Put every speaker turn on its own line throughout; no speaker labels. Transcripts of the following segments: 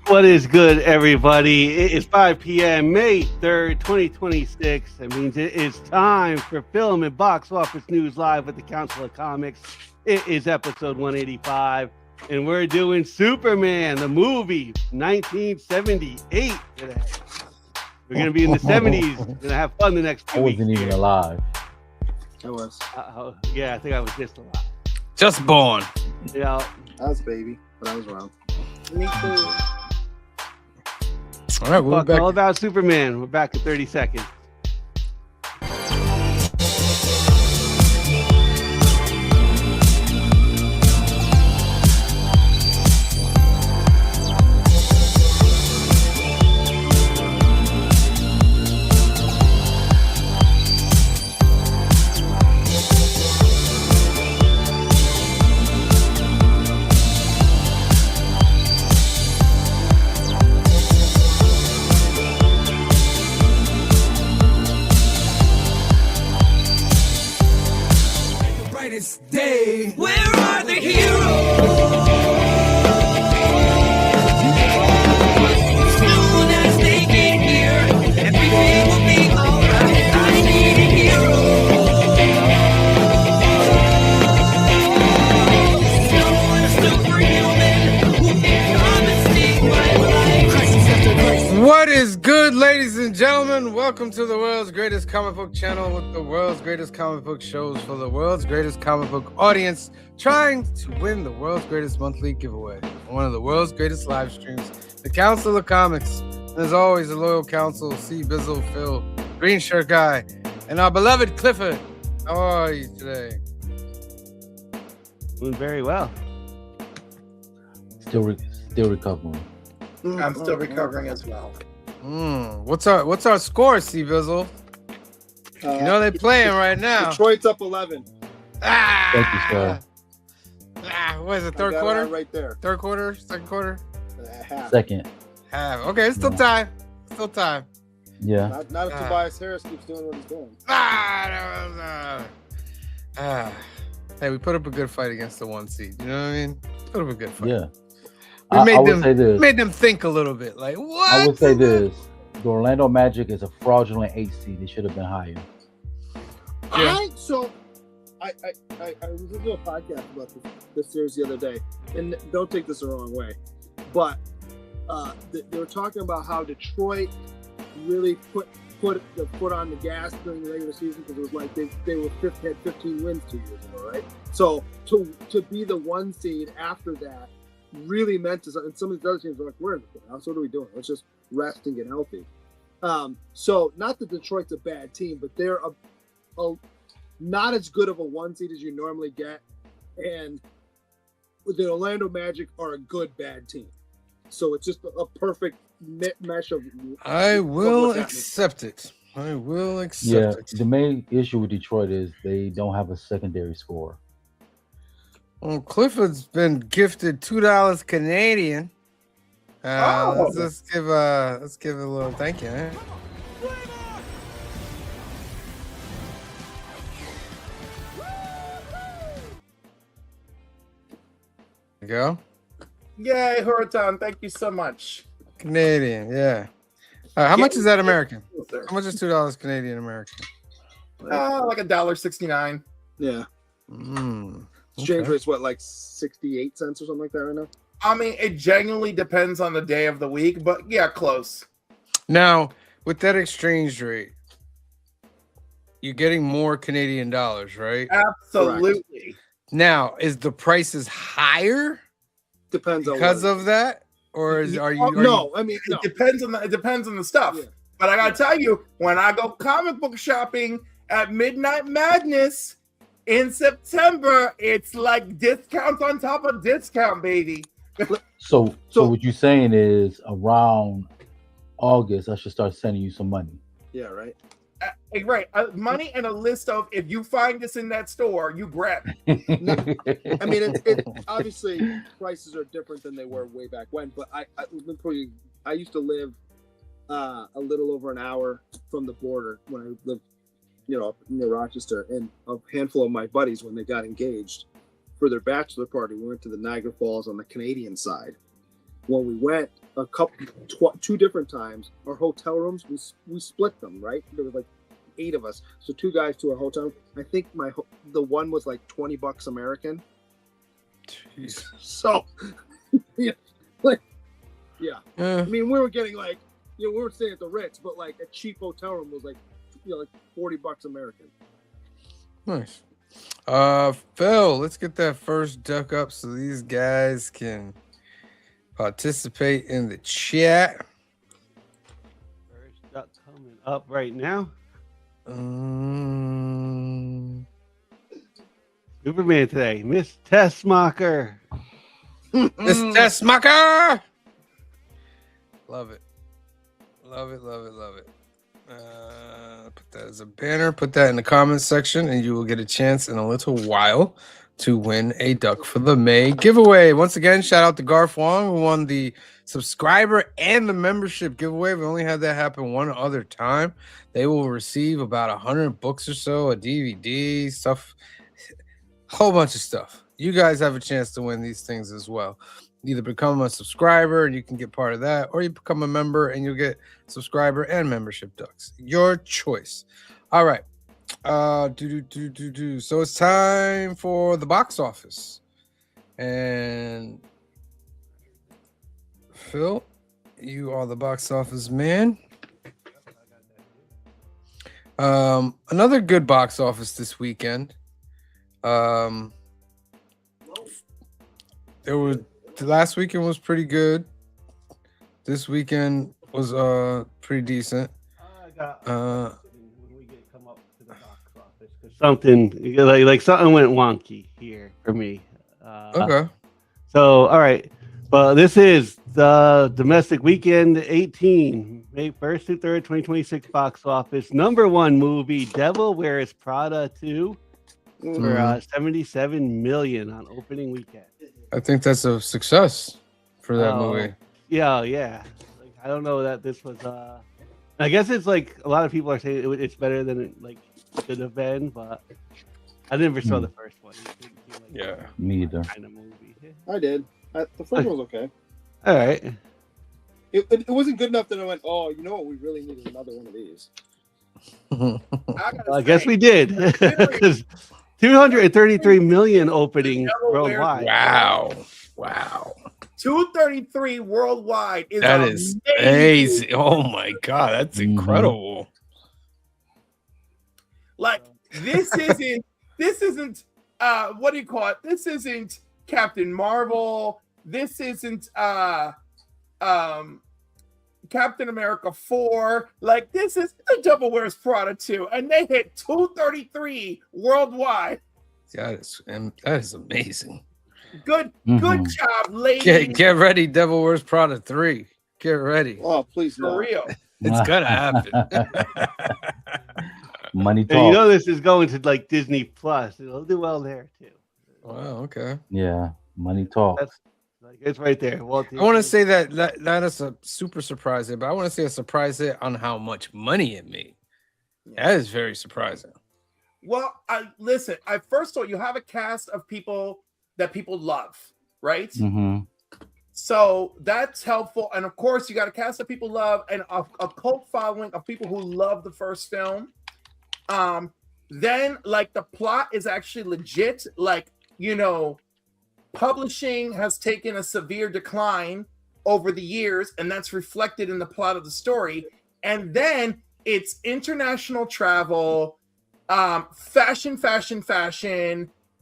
What is good, everybody? It is 5 p.m., May 3rd, 2026. That means it is time for Film and Box Office News Live with the Council of Comics. It is episode 185, and we're doing Superman, the movie, 1978 today. We're going to be in the 70s. We're going to have fun the next few weeks.
I wasn't even alive.
I was.
Yeah, I think I was just alive.
Just born.
Yeah.
I was a baby, but I was around. Me too.
All right, we're back.
All about Superman. We're back in 30 seconds.
Day. Where are the heroes? Soon as they get here, everything will be alright. I need a hero. Someone superhuman who can come and save my life.
What is good, ladies and gentlemen? Welcome to the world's greatest comic book channel with the world's greatest comic book shows for the world's greatest comic book audience, trying to win the world's greatest monthly giveaway, one of the world's greatest live streams, the Council of Comics. And as always, the loyal council, C. Bizzle, Phil, Green Shirt Guy, and our beloved Clifford. How are you today?
Doing very well.
Still recovering.
I'm still recovering as well.
What's our score, C. Bizzle? You know they're playing right now.
Detroit's up 11.
Thank you, sir.
What is it, third quarter?
Right there.
Third quarter? Second quarter?
Half.
Second.
Half. Okay, it's still time. Still time.
Yeah.
Not if Tobias Harris keeps doing what he's doing.
Hey, we put up a good fight against the 1 seed. You know what I mean? Put up a good fight.
Yeah.
We
I would say this.
made them think a little bit. Like, what?
I would say this. The Orlando Magic is a fraudulent 8 seed. They should have been higher.
Yeah.
I was listening to a podcast about this series the other day, and don't take this the wrong way, but they were talking about how Detroit really put the foot on the gas during the regular season because it was like they had 15 wins 2 years ago, right? So to be the 1 seed after that really meant to, and some of these other teams were like, we're in the playoffs, what are we doing? Let's just rest and get healthy. So not that Detroit's a bad team, but they're a not as good of a 1 seed as you normally get, and the Orlando Magic are a good bad team. So it's just a perfect mesh of.
I will accept it. I will accept it.
The main issue with Detroit is they don't have a secondary scorer.
Well, Clifford's been gifted $2 Canadian. Let's give a little thank you. Eh? There you go.
Yay, Huraton, thank you so much.
Canadian, yeah. How much is that American? How much is $2 Canadian American?
Like $1.69.
Yeah. Exchange rate's what, like 68 cents or something like that right now?
I mean, it genuinely depends on the day of the week, but yeah, close.
Now, with that exchange rate, you're getting more Canadian dollars, right?
Absolutely.
Correct.
Now, is the prices higher?
Depends on
because of that, or are you?
No, I mean, no.
It depends on the stuff. Yeah. But I gotta tell you, when I go comic book shopping at Midnight Madness in September, it's like discounts on top of discount, baby.
So what you're saying is around August, I should start sending you some money.
Yeah, right.
Right, money and a list of, if you find this in that store, you grab it.
No, I mean, it obviously prices are different than they were way back when. But I used to live a little over an hour from the border when I lived, near Rochester, and a handful of my buddies, when they got engaged for their bachelor party, we went to the Niagara Falls on the Canadian side, when we went two different times, our hotel rooms, we split them, right? There was like 8 of us, so 2 guys to a hotel. I think the one was like $20 American.
Jeez.
So, yeah, I mean, we were getting like, we were staying at the Ritz, but like a cheap hotel room was like, like $40 American.
Nice. Phil, let's get that first duck up so these guys can participate in the chat.
First duck coming up right now. Superman today, Miss Tessmacher.
Miss Tessmacher. Love it. Love it, love it, love it. Put that as a banner. Put that in the comments section, and you will get a chance in a little while to win a duck for the May giveaway. Once again, shout out to Garth Wong, who won the subscriber and the membership giveaway. We only had that happen one other time. They will receive about 100 books or so, a DVD, stuff, a whole bunch of stuff. You guys have a chance to win these things as well. Either become a subscriber and you can get part of that, or you become a member and you'll get subscriber and membership ducks. Your choice. All right. So it's time for the box office. And Phil, you are the box office man. Another good box office this weekend. There was last weekend was pretty good. This weekend was pretty decent.
When we come up to the box office, because something like something went wonky here for me.
Okay.
So all right, well, this is the domestic weekend 18, May 1st through 3rd, 2026 box office. Number 1 movie, Devil Wears Prada 2, for 77 million on opening weekend.
I think that's a success for that movie.
Yeah. Like, I don't know that this was. I guess it's like a lot of people are saying it's better than it like should have been, but I never saw the first one.
Me either.
Kind of movie.
I did. The first one was okay.
All right.
It wasn't good enough that I went, oh, you know what? We really needed another one of these.
I guess we did, because 233 million opening worldwide.
Wow.
233 worldwide is
that is amazing. Oh my god, that's incredible.
Like this isn't what do you call it? This isn't Captain Marvel. This isn't Captain America 4. Like this is the Devil Wears Prada 2, and they hit 233 worldwide.
That is amazing.
Good job, ladies.
Get ready, Devil Wears Prada 3. Get ready.
Oh, please,
for real.
It's gonna happen.
Money talk.
And you know this is going to like Disney Plus. It'll do well there too.
Wow. Okay.
Yeah. Money talk.
That's like it's right there.
I want to say that is a super surprise hit, but I want to say a surprise hit on how much money it made. That is very surprising.
Well, listen. I first thought you have a cast of people that people love, right?
Mm-hmm.
So that's helpful, and of course, you got a cast of people love and a cult following of people who love the first film. Then, like, the plot is actually legit. Like, publishing has taken a severe decline over the years, and that's reflected in the plot of the story. And then it's international travel, fashion,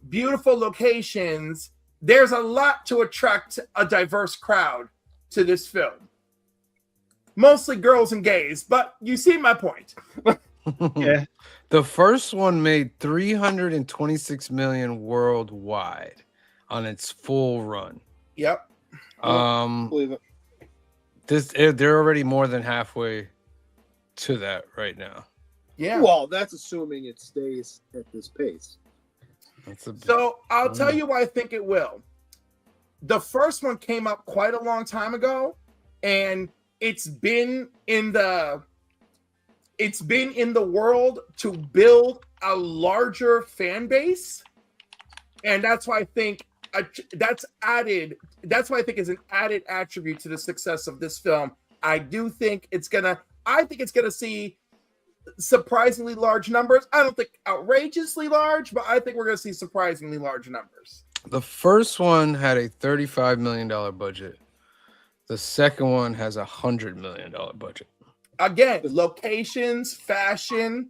beautiful locations. There's a lot to attract a diverse crowd to this film. Mostly girls and gays, but you see my point.
Yeah.
The first one made 326 million worldwide on its full run.
Yep.
Believe it.
They're already more than halfway to that right now.
Yeah.
Well, that's assuming it stays at this pace.
So I'll tell you why I think it will. The first one came up quite a long time ago, and it's been in the world to build a larger fan base, and that's why I think that's added. That's why I think is an added attribute to the success of this film. I do think it's gonna. I think it's gonna see surprisingly large numbers. I don't think outrageously large, but I think we're gonna see surprisingly large numbers.
The first one had a $35 million budget. The second one has $100 million budget.
Again, locations, fashion,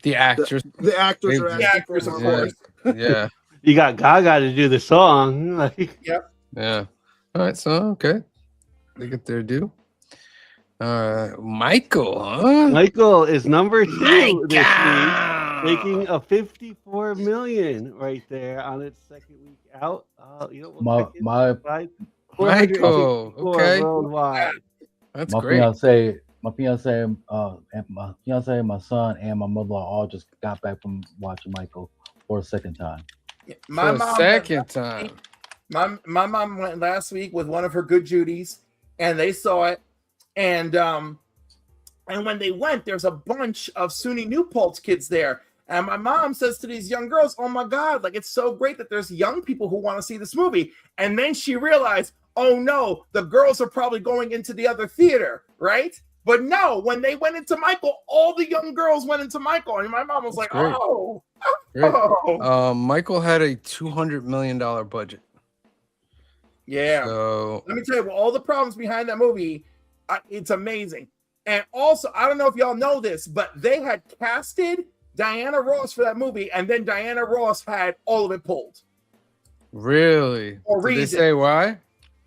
The actors.
The actors are
the actors, of course.
Yeah.
You got Gaga to do the song. Like,
Yeah. All right. So, okay. They get their due. Michael, huh?
Michael is number 2 this week,
Michael!
making a 54 million right there on its second week out.
My
Michael,
464
okay.
worldwide.
That's
my
great.
fiance, and my son, and my mother all just got back from watching Michael for a second time.
My
For a
mom
second time.
My mom went last week with one of her good Judies, and they saw it. And when they went, there's a bunch of SUNY New Paltz kids there. And my mom says to these young girls, "Oh my God, like it's so great that there's young people who want to see this movie." And then she realized, oh no, the girls are probably going into the other theater, right? But no, when they went into Michael, all the young girls went into Michael. And my mom was like,
great.
oh.
Great. Michael had a $200 million budget.
Yeah.
So
Let me tell you, with all the problems behind that movie, it's amazing. And also, I don't know if y'all know this, but they had casted Diana Ross for that movie, and then Diana Ross had all of it pulled.
really?
For
Did they
reason.
say why?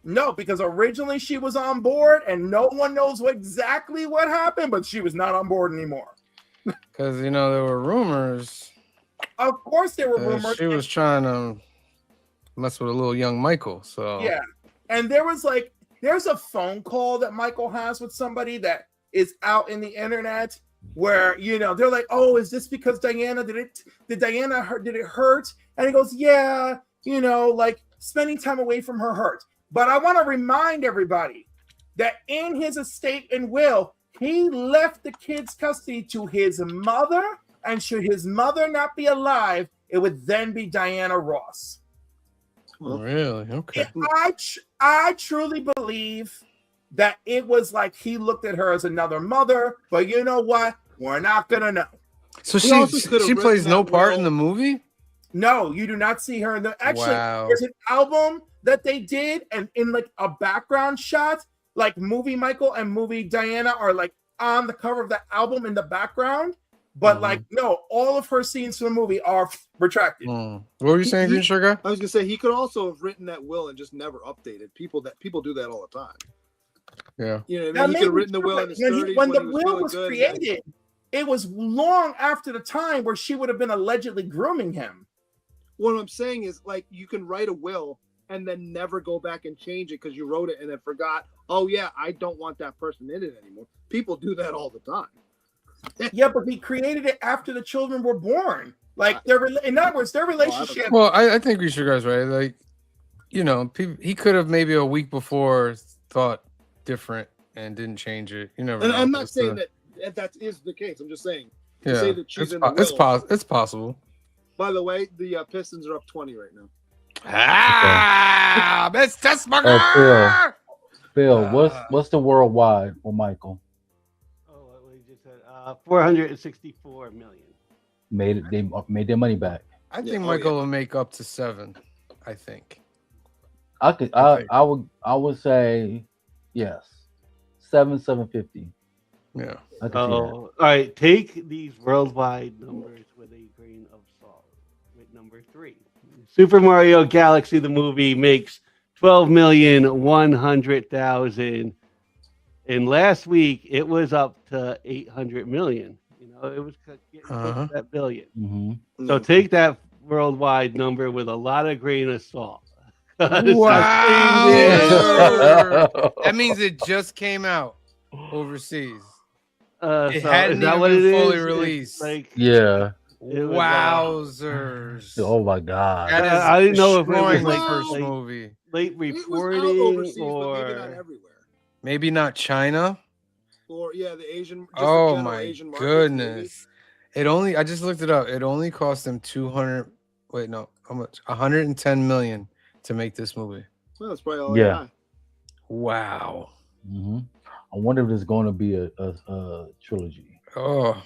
No, because originally she was on board, and no one knows exactly what happened, but she was not on board anymore.
Because there were rumors
Of course, there were
that
rumors.
she was trying to mess with a little young Michael. So
Yeah. And there's a phone call that Michael has with somebody that is out in the internet where, they're like, oh, is this because Diana, did it hurt? And he goes, yeah, like spending time away from her hurt. But I want to remind everybody that in his estate and will, he left the kid's custody to his mother, and should his mother not be alive, it would then be Diana Ross.
really? Okay.
I truly believe that it was like he looked at her as another mother, but you know what? We're not gonna know.
So
He also could've
she plays
written
no
that
part
will.
in the movie?
No, you do not see her in the. Actually,
Wow.
there's an album that they did, and in like a background shot, like movie Michael and movie Diana are like on the cover of the album in the background. But like, no, all of her scenes from the movie are retracted.
What were you saying, Green Sugar?
I was gonna say he could also have written that will and just never updated. People do that all the time.
Yeah.
You know what I
That
mean? He
may
could have
be
written the
true,
will in
but
his
when
30s
when the
he
will
feeling
was
good,
created, it was long after the time where she would have been allegedly grooming him.
What I'm saying is, like, you can write a will and then never go back and change it because you wrote it and then forgot. Oh yeah, I don't want that person in it anymore. People do that all the time.
Yeah, but he created it after the children were born. Like, in other words, their relationship.
Well, I think Green Sugar's right. Like, he could have maybe a week before thought different and didn't change it. You never
And
know.
I'm not saying that is the case. I'm just saying. to
Yeah,
say that she's in the will.
it's possible.
By the way, the Pistons are up 20 right now.
Ah, Mr. Smugger!
Phil, what's the worldwide for Michael?
Oh, what we just said, 464 million.
They made their money back.
I think Michael will make up to 7. I think.
I would say yes, 750.
Yeah.
I can see that.
All right. Take these worldwide numbers with a grain of salt. With number 3, Super Mario Galaxy the movie makes 12,100,000, and last week it was up to 800 million. It was getting close to that billion.
Mm-hmm.
So take that worldwide number with a lot of grain of salt.
Wow. That means it just came out overseas. It hadn't even been fully released.
Yeah.
Wowzers.
Oh my God.
That is
I didn't know if it was
destroying the
like
first
like
movie.
late
It was out
reporting
overseas, but maybe not
or
everywhere.
Maybe not China.
Or the Asian. Just
Oh
the general
my
Asian markets,
goodness. I just looked it up. It only cost them 200. Wait, no. How much? 110 million to make this movie.
Well, that's probably all
Yeah.
AI.
Wow.
I wonder if there's going to be a trilogy.
Oh,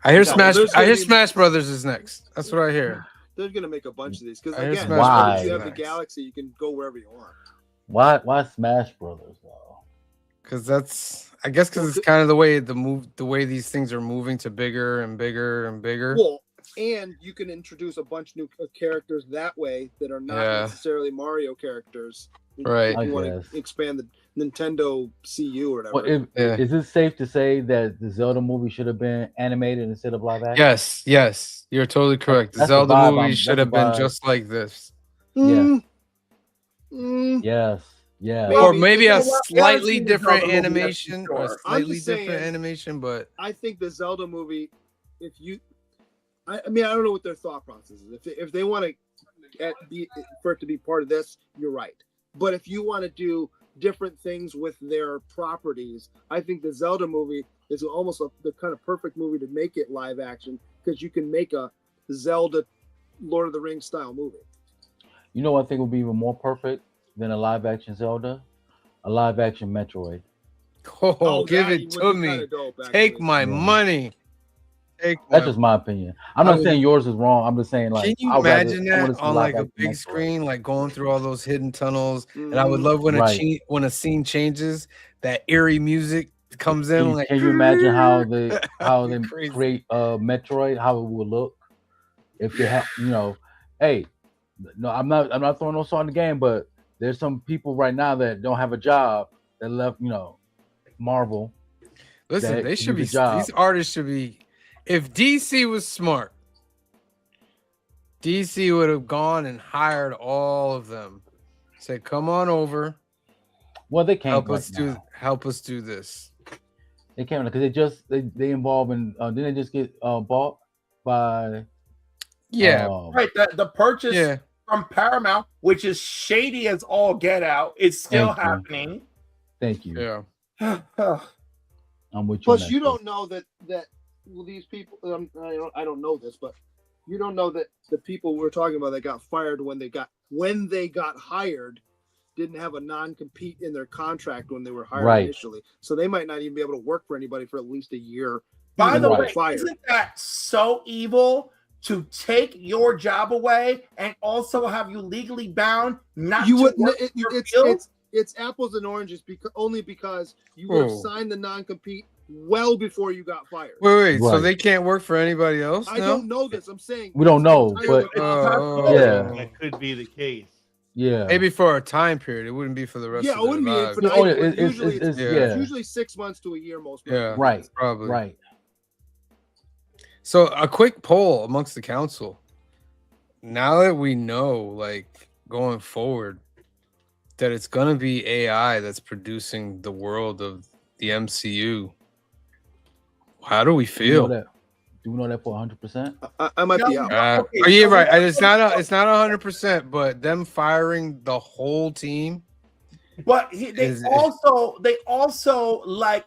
I hear
No,
Smash.
there's
I
gonna
hear
be-
Smash Brothers is next. That's what I hear.
They're gonna make a bunch of these because
I hear
again,
Smash
once
Brothers
you have
is
the
nice.
galaxy, you can go wherever you want.
Why Smash Brothers though?
Because I guess because it's kind of the way these things are moving to bigger and bigger and bigger.
Well, and you can introduce a bunch of new characters that way that are not
Yeah.
necessarily Mario characters.
Right.
If you
I
want
guess.
to expand the Nintendo CU or whatever.
Well,
Yeah.
is it safe to say that the Zelda movie should have been animated instead of live action?
Yes, you're totally correct. The
That's the
Zelda
vibe
movie should have been
that's the vibe.
just like this,
Mm, mm,
Yes. Yeah.
Maybe.
or maybe
You
a
know what?
We haven't
slightly
seen the
different
Zelda movie, that's for
animation, or a
sure.
I'm
slightly
just
different
saying-
animation. But
I think the Zelda movie, if you, I mean, I don't know what their thought process is. If they want to be for it to be part of this, you're right. But if you want to do different things with their properties, I think the Zelda movie is almost the kind of perfect movie to make it live action because you can make a Zelda Lord of the Rings style movie.
You know what I think would be even more perfect than a live action Zelda? A live action Metroid.
give
that
it
would
to
be
me.
kinda dope,
Take
actually.
my
Yeah.
money. Take
That's
my.
just my opinion. I'm
I
not
would-
saying yours is wrong. I'm just saying like
Can you
I
imagine
wanna
that
see
on
live
like a
action
big
Metroid.
screen, like going through all those hidden tunnels? And I would
Mhm.
love when
Right.
when a scene changes, that eerie music comes in. Like,
Can you imagine how they
That'd be crazy.
create Metroid? How it would look if they have, hey, no, I'm not throwing no salt in the game, but there's some people right now that don't have a job that left, Marvel.
Listen,
that
they should
need
be.
a job.
These artists should be. If DC was smart, DC would have gone and hired all of them. Say, come on over,
Well, they can't
help us do this.
They can't because they involve in didn't they just get bought by
Yeah,
Right. The purchase
yeah.
from Paramount, which is shady as all get out, is still
Thank you.
happening.
Thank you.
Yeah.
I'm with you.
Plus,
on that,
you
Phil.
don't know that well, these people. I don't know this, but you don't know that the people we're talking about that got fired when they got hired didn't have a non-compete in their contract when they were hired
Right.
initially, so they might not even be able to work for anybody for at least a year.
By
even
the
though
way,
they're fired.
isn't that so evil to take your job away and also have you legally bound not
You
to
would.
work your field?
It's apples and oranges because you would have
Oh.
signed the non-compete well before you got fired.
Wait. So
Right.
they can't work for anybody else
I
now?
don't know this. I'm saying
We don't
it's
know,
entirely
but-
possible.
Yeah.
That could be the case.
Yeah.
Maybe for a time period. It wouldn't be for the rest
Yeah,
of
it
their
wouldn't be
lives.
for
Oh, yeah, it's
usually
it's
yeah.
yeah.
It's usually 6 months to a year most.
Yeah.
Right.
Probably.
Right.
So a quick poll amongst the council. Now that we know, like going forward, that it's gonna be AI that's producing the world of the MCU, how do we
Do
feel?
we know that for 100%?
I might be out.
Okay,
Oh, yeah,
so
right. It's not 100%, but them firing the whole team.
But they
Is-
also like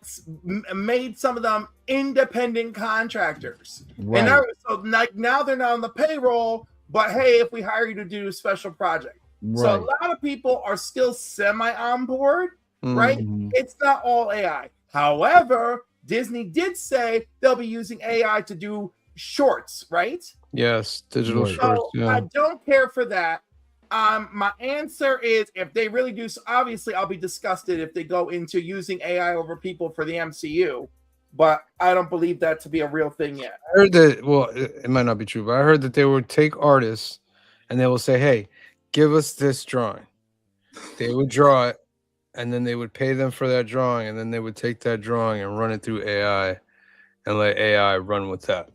made some of them independent contractors,
Right.
and so like now they're not on the payroll. But hey, if we hire you to do a special project, so a
Right.
lot of people are still semi on board, right?
Mhm.
It's not all AI. However, Disney did say they'll be using AI to do shorts, right?
Yes, digital
Right.
shorts.
So
Yeah.
I don't care for that. My answer is if they really do, obviously I'll be disgusted if they go into using AI over people for the MCU, but I don't believe that to be a real thing yet.
I heard that. Well, it might not be true, but I heard that they would take artists and they will say, "Hey, give us this drawing." They would draw it, and then they would pay them for that drawing, and then they would take that drawing and run it through AI, and let AI run with that.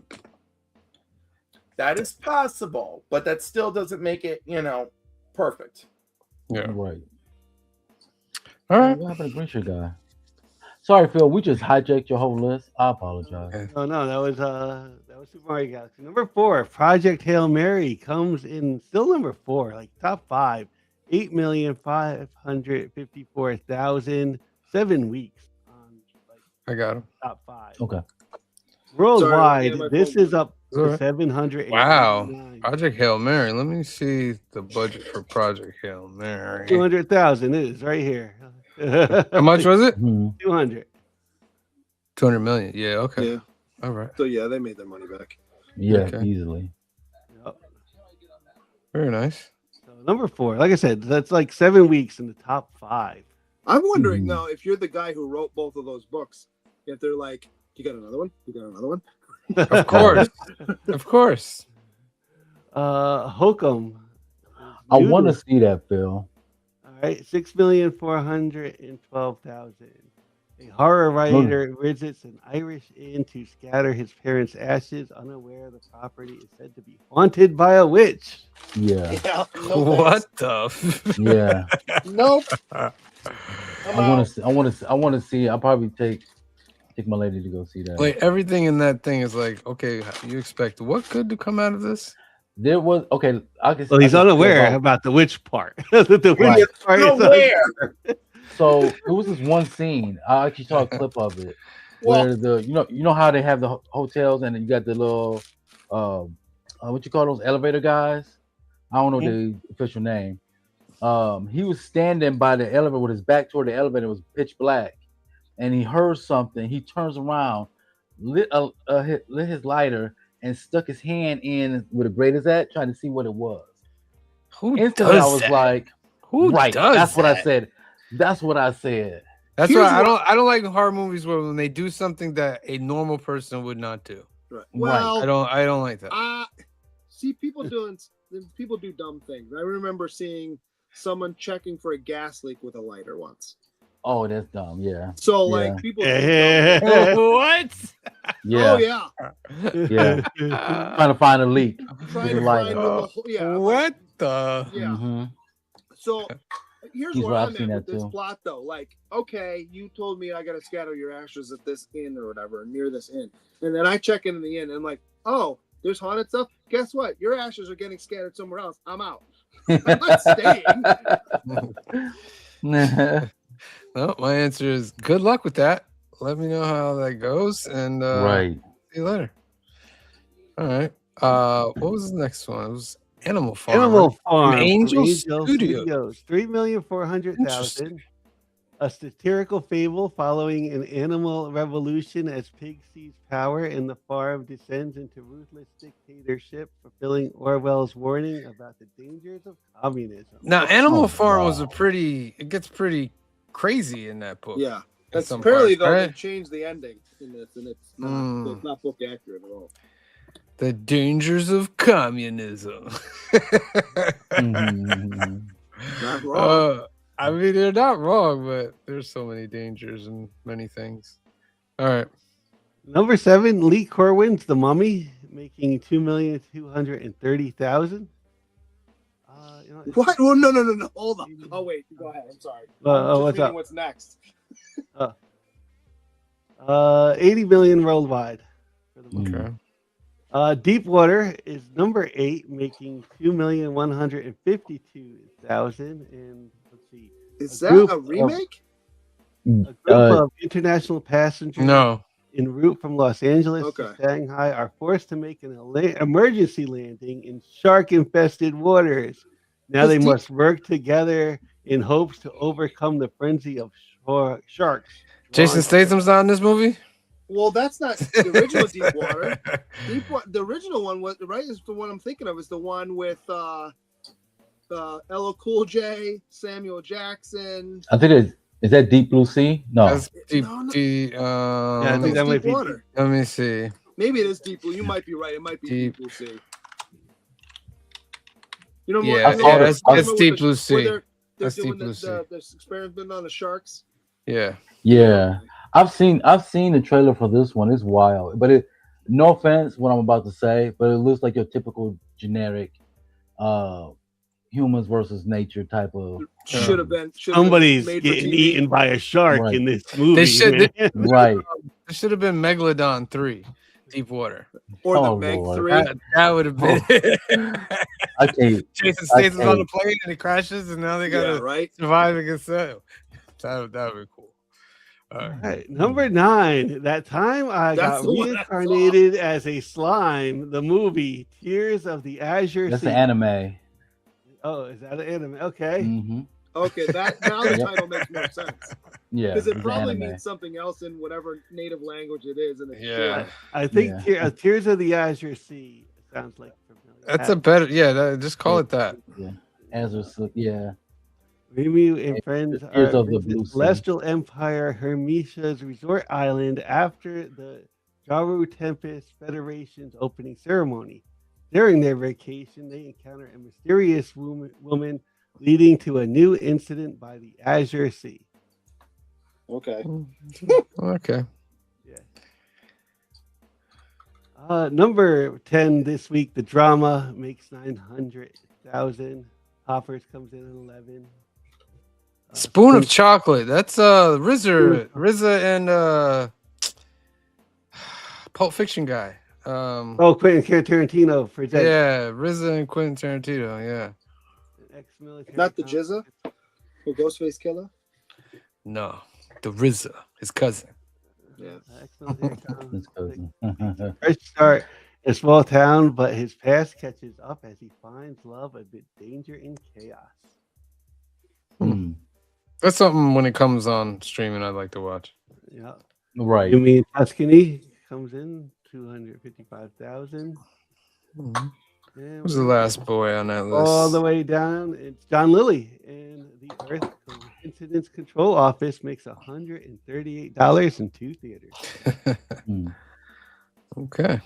That is possible, but that still doesn't make it, perfect.
Yeah.
Right.
All right.
What happened to Green Shirt Guy? Sorry, Phil. We just hijacked your whole list. I apologize.
Oh no, that was Super Mario Galaxy. Number 4, Project Hail Mary comes in still number 4, like top 5, 8,554,000, 7 weeks on like
I got him.
top 5.
Okay.
Worldwide,
my
this
phone
is up to
Alright.
700.
Wow. Project Hail Mary. Let me see the budget for Project Hail Mary.
200,000 is right here.
How much was it?
Mhm.
200.
200 million. Yeah. Okay.
Yeah.
All right.
So yeah, they made their money back.
Yeah,
Okay.
easily.
Yep.
Very nice.
So number 4, like I said, that's like 7 weeks in the top 5.
I'm wondering
Mhm.
now if you're the guy who wrote both of those books, if they're like, you got another one? You got another one?
Of course. Of course.
Hokum.
I want to
Noodle.
see that, Phil.
All right, 6,412,000. A horror writer visits an Irish inn to scatter his parents' ashes, unaware the property is said to be haunted by a witch.
Yeah,
Yeah.
What the?
yeah.
Nope.
I want to. I want to see. I'll probably take my lady to go see that.
Like everything in that thing is like, okay, you expect what good to come out of this?
There was okay.
Well, he's unaware about the witch part. The witch
Right.
part is
Nowhere.
So it was this one scene. I actually saw a clip of it where you know how they have the hotels and then you got the little what you call those elevator guys? I don't know the official name. He was standing by the elevator with his back toward the elevator. It was pitch black, and he heard something. He turns around, lit his lighter, and stuck his hand in where the grate is at, trying to see what it was.
Who
Instantly,
does
I was
that?
like,
Who
right.
does
That's what I
that?
said. That's what I said.
That's
Here's
why
what-
I don't like horror movies where when they do something that a normal person would not do.
Right. Well,
I don't like that.
see people do dumb things. I remember seeing someone checking for a gas leak with a lighter once.
Oh, that's dumb. Yeah.
So
Yeah.
like people. do dumb-
What?
Yeah.
Oh yeah.
Yeah. Trying to find a leak.
Trying
With a
to
lighter.
find the whole, yeah.
What the?
Yeah.
Mhm.
So here's
He's
where
right, I've
I'm
seen
at with
that
this
too.
plot though. Like, okay, you told me I gotta scatter your ashes at this inn or whatever, near this inn. And then I check into the inn and I'm like, oh, there's haunted stuff. Guess what? Your ashes are getting scattered somewhere else. I'm out. I'm not staying.
Well, my answer is good luck with that. Let me know how that goes, and
Right.
see you later. All right. What was the next one? It was Animal Farm.
Animal
right?
Farm.
From
from
Angel
Angel
Studios.
3,400,000. A satirical fable following an animal revolution as pigs seize power and the farm descends into ruthless dictatorship, fulfilling Orwell's warning about the dangers of communism.
Now, Animal
Oh,
Farm was
wow.
it gets pretty crazy in that book.
Yeah.
in
That's
some
apparently
parts,
though
right?
they changed the ending in this, and it's
Mm.
not book accurate at all.
The dangers of communism.
Mhm.
Not wrong.
I mean, they're not wrong, but there's so many dangers and many things. All right.
Number 7, Lee Corwin's The Mummy, making 2,230,000.
What? Well, no. Hold on. Oh wait, go ahead. I'm sorry. I'm just
what's
reading
up?
What's next?
80 million worldwide. For the Mummy.
Okay.
Deepwater is number 8, making 2,152,000. And let's see,
Is
A
that
group
a
of-
remake?
a group of international passengers
No.
en route from Los Angeles
Okay.
to Shanghai are forced to make an emergency landing in shark-infested waters. Now they
Does
must work together in hopes to overcome the frenzy of sharks.
Jason
drawn-
Statham's not in this movie?
Well, that's not the original Deepwater. The original one was right. Is the one I'm thinking of. Is the one with LL Cool J, Samuel Jackson.
I think is that Deep Blue Sea? No.
That's deep.
No.
deep
I think
It's
that might be
Deepwater.
let me see.
Maybe it is Deep Blue. You might be right. It might be Deep
Deep-
Blue Sea. You know,
Yeah,
you know
yeah,
what-
that's
you know
Deep
what
Blue
where
Sea.
They're
That's
doing
Deep Blue Sea.
the experiment on the sharks.
Yeah.
Yeah. I've seen the trailer for this one. It's wild. But no offense what I'm about to say, but it looks like your typical generic humans versus nature type of
Should have been.
Somebody's
made for
getting
TV.
eaten by a shark
Right.
in this movie.
should-
man.
right.
It should have been Megalodon 3, Deepwater.
Or the
Oh,
Meg
Lord.
3.
That would have been
I can't.
Jason
I
Statham's on
can't.
the plane and it crashes, and now they
Yeah,
gotta
right.
survive against that. That would be cool.
All right, number 9. That time I
That's
got
the one I saw.
reincarnated as a slime. The movie Tears of the Azure
That's
Sea.
an anime.
Oh, is that an anime? Okay.
Mm-hmm.
Okay, that now the
Yep.
title makes more sense
Yeah,
because it
it's
probably
anime.
means something else in whatever native language it is. And it's
Yeah.
I think
Yeah.
Tears of the Azure Sea sounds like familiar.
That's a better. Yeah, just call it that.
Yeah, Azure. Yeah,
Remy and friends
Tears
are
of the
visit
Blue Sea.
Celestial Empire Hermetia's resort island after the Jaru Tempest Federation's opening ceremony. During their vacation, they encounter a mysterious woman leading to a new incident by the Azure Sea.
okay.
Okay.
Yeah. Number 10 this week, the drama makes 900,000. Hoppers comes in at 11.
Spoon of chocolate. That's RZA and Pulp Fiction guy.
Quentin Tarantino for that.
Yeah, RZA and Quentin Tarantino. Yeah.
Ex-military.
Not the Jizza, the Ghostface Killer.
No, the RZA, his cousin.
Yeah.
His cousin.
First start in a small town, but his past catches up as he finds love amid danger and chaos.
Hmm.
That's something when it comes on streaming I'd like to watch.
Yeah.
Right.
You mean Tuscany comes in 255,000.
Who's the last boy on that list?
All the way down, it's John Lilly, and the Earth Incidents Control Office makes $138 in 2 theaters.
Okay.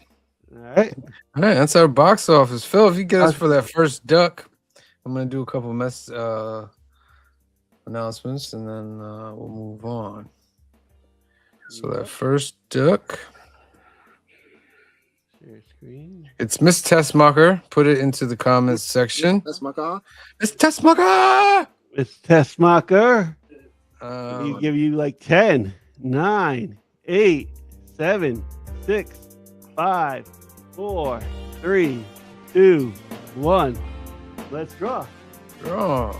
All right.
All right, that's our box office. Phil, if you get us for that first duck, I'm gonna do a couple announcements and then we'll move on. So that first duck,
Share screen.
it's Miss Tessmacher. Put it into the comments section.
That's my car.
Miss Tessmacher.
It's Tessmacher. We give you like 10, 9, 8, 7, 6, 5, 4, 3, 2, 1. Let's draw.
Draw.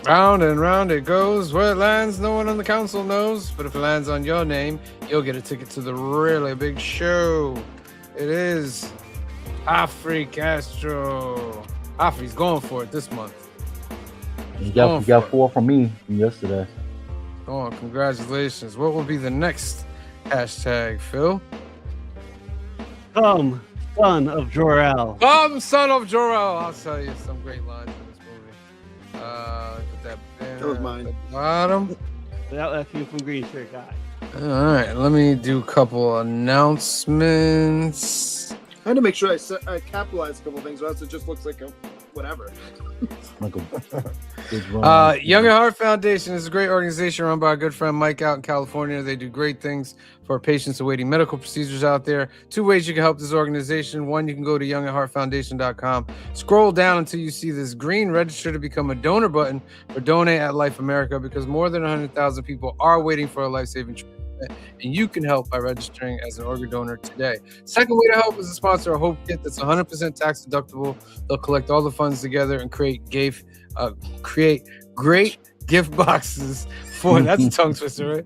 Round and round it goes. Where it lands, no one on the council knows. But if it lands on your name, you'll get a ticket to the really big show. It is Afri Castro. Afri's going for it this month.
You got 4 from me from yesterday.
Oh, congratulations. What will be the next hashtag, Phil?
Come, son of Jor-El.
Son of Jor-El. I'll tell you some great lines in this movie. Put that banner
That was mine.
at the bottom.
That came from Green Shirt Guy.
All right, let me do a couple announcements.
I had to make sure I capitalized a couple things, or else it just looks like a whatever.
Like a
Young at Heart Foundation is a great organization run by our good friend Mike out in California. They do great things for patients awaiting medical procedures out there. 2 ways you can help this organization. One, you can go to youngatheartfoundation.com. Scroll down until you see this green register to become a donor button for Donate at Life America, because more than 100,000 people are waiting for a life-saving treatment. And you can help by registering as an organ donor today. Second way to help is to sponsor a Hope Kit that's 100% tax deductible. They'll collect all the funds together and create great gift boxes for that's a tongue twister,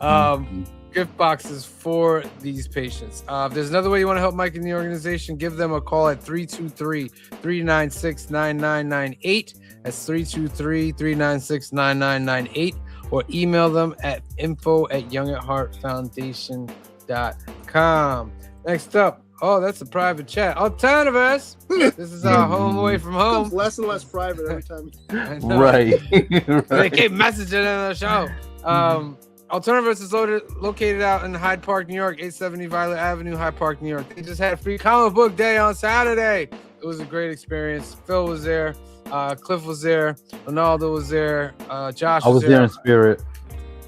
right? Gift boxes for these patients. If there's another way you want to help Mike in the organization, give them a call at 323-396-9998. That's 323-396-9998. Or email them at info@youngatheartfoundation.com. Next up, that's a private chat. Alternatives. This is our home away from home.
It's less and less private every time.
I know.
Right.
They keep messaging in the show. Alternatives is located out in Hyde Park, New York, 870 Violet Avenue, Hyde Park, New York. They just had free comic book day on Saturday. It was a great experience. Phil was there. Cliff was there. Ronaldo was there. Josh
I was there in spirit.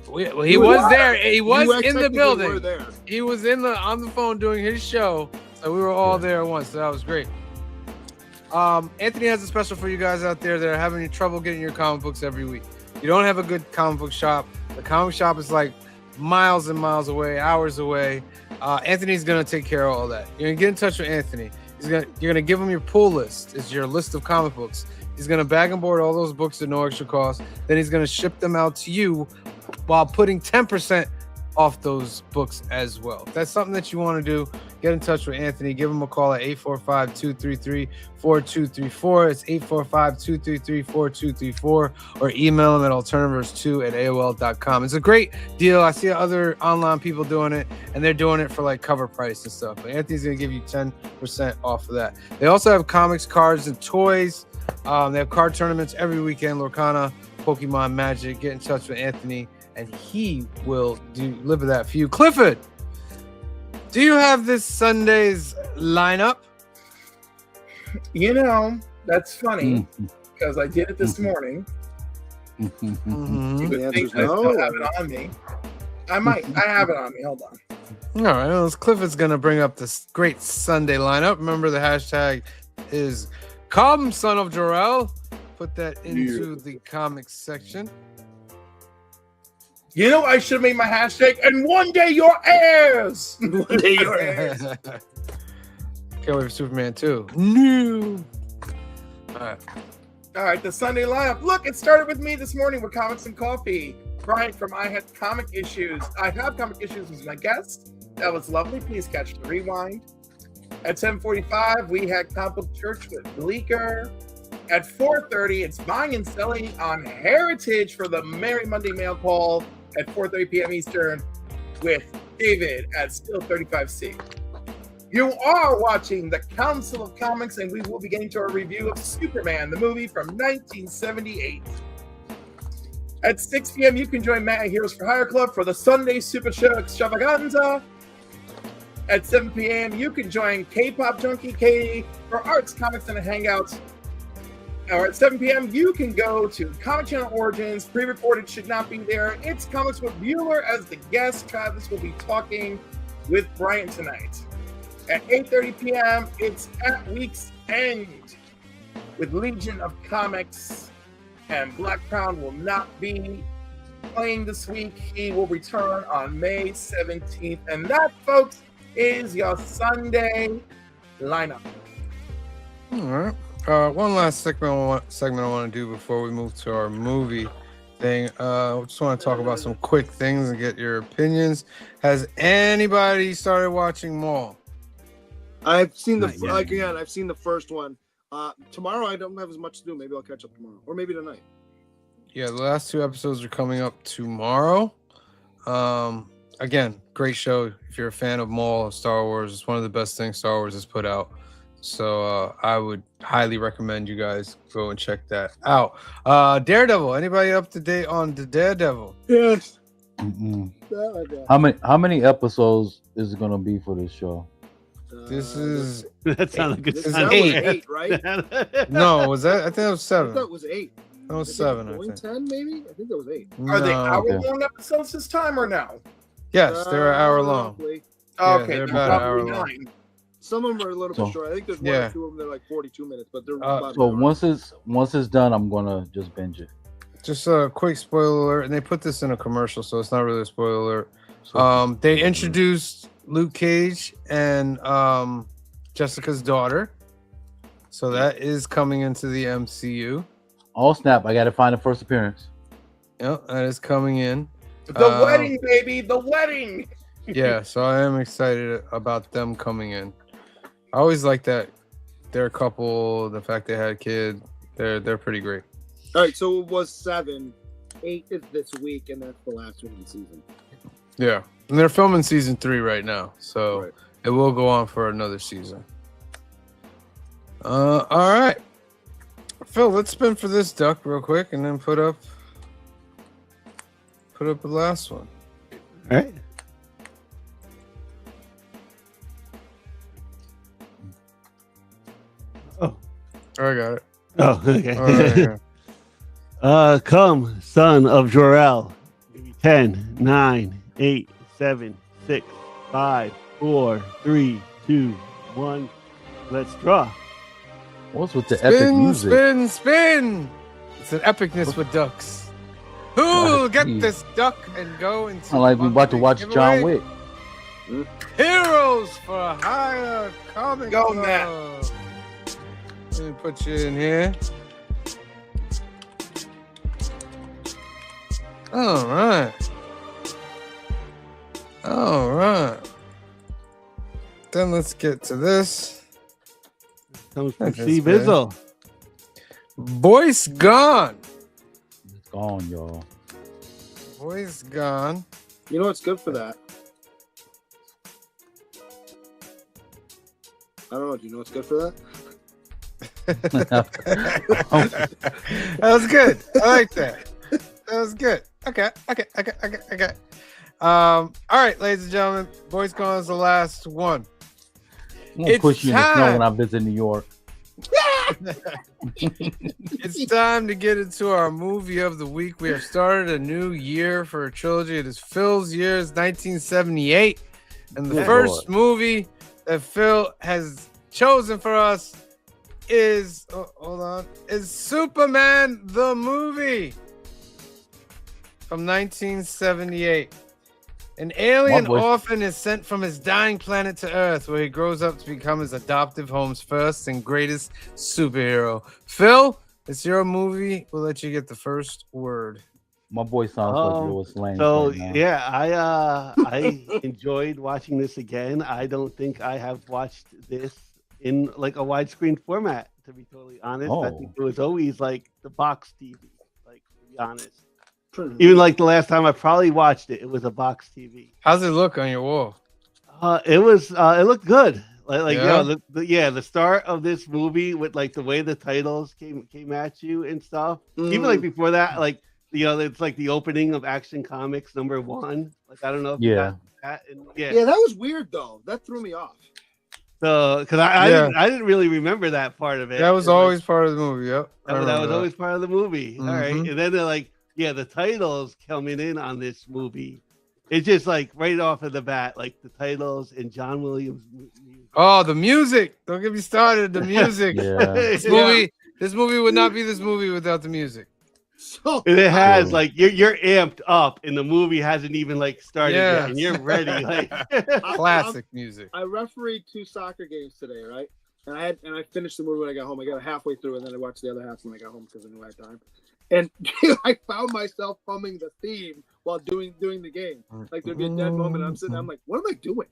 He was there. He was in the
technically were
building.
there.
He was on the phone doing his show. So we were all there at once. So that was great. Anthony has a special for you guys out there that are having trouble getting your comic books every week. You don't have a good comic book shop. The comic shop is like miles and miles away, hours away. Anthony's gonna take care of all that. You're gonna get in touch with Anthony. You're gonna give him your pull list. It's your list of comic books. He's gonna bag and board all those books at no extra cost. Then he's gonna ship them out to you while putting 10% off those books as well. If that's something that you want to do, get in touch with Anthony. Give him a call at 845-233-4234. It's 845-233-4234, or email him at alternativers2@aol.com. It's a great deal. I see other online people doing it, and they're doing it for like cover price and stuff. But Anthony's going to give you 10% off of that. They also have comics, cards, and toys. They have card tournaments every weekend. Lorcana, Pokemon, Magic. Get in touch with Anthony, and he will deliver that for you. Clifford, do you have this Sunday's lineup?
You know, that's funny because I did it this morning. You would think I still have it on me. I have it on me. Hold on.
All right. Well, Clifford's going to bring up this great Sunday lineup. Remember, the hashtag is Come Son of Jor-El. Put that into the comics section.
You know, I should have made my hashtag, and one day your heirs. One day your heirs.
Can't wait for Superman 2. No. All
right, the Sunday lineup. Look, it started with me this morning with Comics and Coffee. Brian from I Have Comic Issues was my guest. That was lovely. Please catch the rewind. At 7:45, we had Comic Book Church with Bleecker. At 4:30, it's buying and selling on Heritage for the Merry Monday Mail Call at 4:30 p.m. Eastern with David at Still 35C. You are watching the Council of Comics, and we will be getting to our review of Superman, the movie from 1978. At 6 p.m., you can join Matt at Heroes for Hire Club for the Sunday Super Show Extravaganza. At 7 p.m., you can join K-Pop Junkie Katie for Arts, Comics, and Hangouts. Or at 7 p.m., you can go to Comic Channel Origins. Pre-recorded should not be there. It's Comics with Bueller as the guest. Travis will be talking with Brian tonight. At 8:30 p.m., it's At Week's End with Legion of Comics. And Black Crown will not be playing this week. He will return on May 17th. And that, folks, is your Sunday lineup.
All right. One last segment I want to do before we move to our movie thing. I just want to talk about some quick things and get your opinions. Has anybody started watching Maul?
I've seen I've seen the first one. Tomorrow I don't have as much to do. Maybe I'll catch up tomorrow, or maybe tonight.
Yeah, the last 2 episodes are coming up tomorrow. Again, great show. If you're a fan of Maul of Star Wars, it's one of the best things Star Wars has put out. So I would highly recommend you guys go and check that out. Daredevil. Anybody up to date on the Daredevil?
Yes.
How many episodes is it gonna be for this show?
This is
that sounds like it's
8, right?
No, was that? I think it was 7.
I thought it was 8.
That was 7. I think
10 maybe. I think that was 8.
Are they hour-long episodes this time or no?
Yes, they're an hour long.
Okay,
they're about an hour long.
Some of them are a little bit short. I think there's one or two of them that are like 42 minutes, but they're about
so once it's done, I'm gonna just binge it.
Just a quick spoiler alert, and they put this in a commercial, so it's not really a spoiler alert. They introduced Luke Cage and Jessica's daughter, so that is coming into the MCU.
Oh snap! I gotta find the first appearance.
Yep, that is coming in.
The wedding, baby, the wedding.
Yeah, so I am excited about them coming in. I always like that they're a couple. The fact they had a kid, they're pretty great.
All right, so it was 7, 8 is this week, and that's the last one of the season.
Yeah, and they're filming season 3 right now, so it will go on for another season. All right, Phil, let's spin for this duck real quick, and then put up the last one.
All right. Oh,
I got it.
Oh, okay.
All right, yeah.
Come, son of Jor-El. 10, 9, 8, 7, 6, 5, 4, 3, 2, 1. Let's draw.
What's with the epic music?
Spin! It's an epicness with ducks. Who will get this duck and go into?
I like we about to watch John Wick.
Heroes for Hire comic.
Go, Matt.
Let me put you in here. All right. then let's get to this.
Comes from
That's
C.
good.
Bizzle.
Boy's Gone.
It's gone, y'all.
Boy's Gone.
You know what's good for that? I don't know. Do you know what's good for that?
That was good. I like that. That was good. Okay. All right, ladies and gentlemen, Boys Gone is the last one.
I'm gonna
It's
push you in the snow
time.
when I visit New York.
It's time to get into our movie of the week. We have started a new year for a trilogy. It is Phil's year, is 1978. And the
Good
first
Lord.
movie that Phil has chosen for us is, is Superman the movie from 1978. An alien
My boy-
orphan is sent from his dying planet to Earth, where he grows up to become his adoptive home's first and greatest superhero. Phil, it's your movie. We'll let you get the first word.
My boy sounds like Lois Lane.
So
right now.
yeah, I enjoyed watching this again. I don't think I have watched this in like a widescreen format, to be totally honest. I think it was always like the box TV, like to be honest. Even like the last time I probably watched it, it was a box TV.
How's it look on your wall?
It looked good. Like
Yeah?
you know, the start of this movie with like the way the titles came at you and stuff. Even like before that, like you know, it's like the opening of Action Comics #1. Like I don't know if you got that. And,
Yeah, that was weird though. That threw me off.
So because I didn't really remember that part of it.
That was
It's
always part of the movie. Yep. I
that was
remember that.
always part of the movie. All right,
Mhm.
and then they're like, yeah, the titles coming in on this movie. It's just like right off of the bat, like the titles and John Williams.
Oh, the music! Don't get me started. The music.
Yeah.
This movie would not be this movie without the music.
So
And it has
True.
like you're amped up, and the movie hasn't even like started yet, and
Yes.
you're ready. Like
Classic music.
I refereed 2 soccer games today, right? And I finished the movie when I got home. I got halfway through, and then I watched the other half when I got home because I knew I had time. And I found myself humming the theme while doing the game. Like there'd be a dead moment. I'm sitting there, I'm like, what am I doing?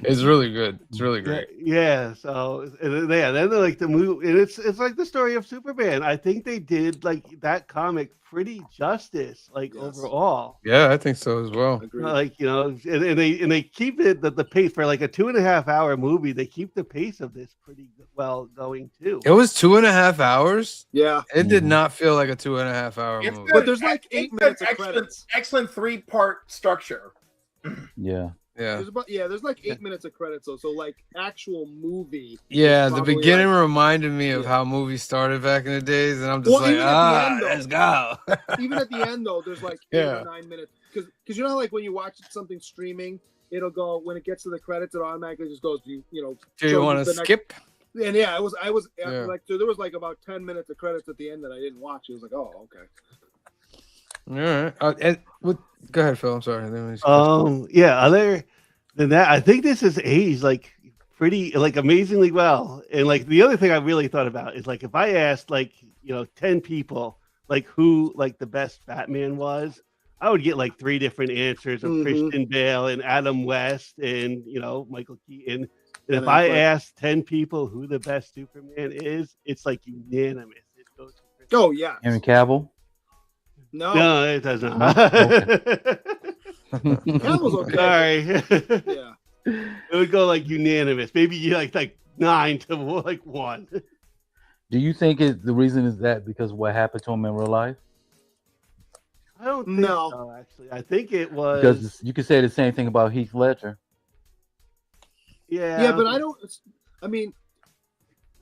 It's really good. It's really great.
yeah. So and then they're like the movie, and it's like the story of Superman. I think they did like that comic pretty justice, like
Yes.
overall.
Yeah, I think so as well.
Agreed.
Like you know, and they keep it the pace for like a 2.5 hour movie. They keep the pace of this pretty well going too.
It was 2.5 hours.
Yeah.
It did
Mhm.
not feel like a 2.5 hour
It's
movie.
good.
But there's like 8
It's
minutes
an
of credits.
excellent 3-part structure.
Yeah.
Yeah.
There's like 8 minutes of credits though. So like actual movie.
Yeah, the
probably
beginning
like-
reminded me of
Yeah.
how movies started back in the days, and I'm just
Well,
like,
even at the end, though.
let's go.
Even at the end though, there's like 8
Yeah.
or 9 minutes. Because you know like when you watch something streaming, it'll go when it gets to the credits, it automatically just goes
Do you
shows
want to
the next-
skip?
And yeah, I was
Yeah.
like so there was like about 10 minutes of credits at the end that I didn't watch. It was like, oh, okay.
All right. Go ahead, Phil. I'm sorry.
Yeah. Other than that, I think this is aged like pretty like amazingly well. And like the other thing I really thought about is like if I asked like 10 people like who like the best Batman was, I would get like 3 different answers of
Mhm.
Christian Bale and Adam West and Michael Keaton. And if
And
I
Affleck.
ask 10 people who the best Superman is, it's like unanimous. It goes to Christian.
Oh yeah.
Henry Cavill.
No.
No, it does not.
That was okay.
Sorry.
Yeah.
It would go like unanimous. Maybe you like 9 to like 1.
Do you think the reason is that because of what happened to him in real life?
I don't think
No.
so, actually. I think it was.
Because you could say the same thing about Heath Ledger.
Yeah.
Yeah, but I don't. I mean,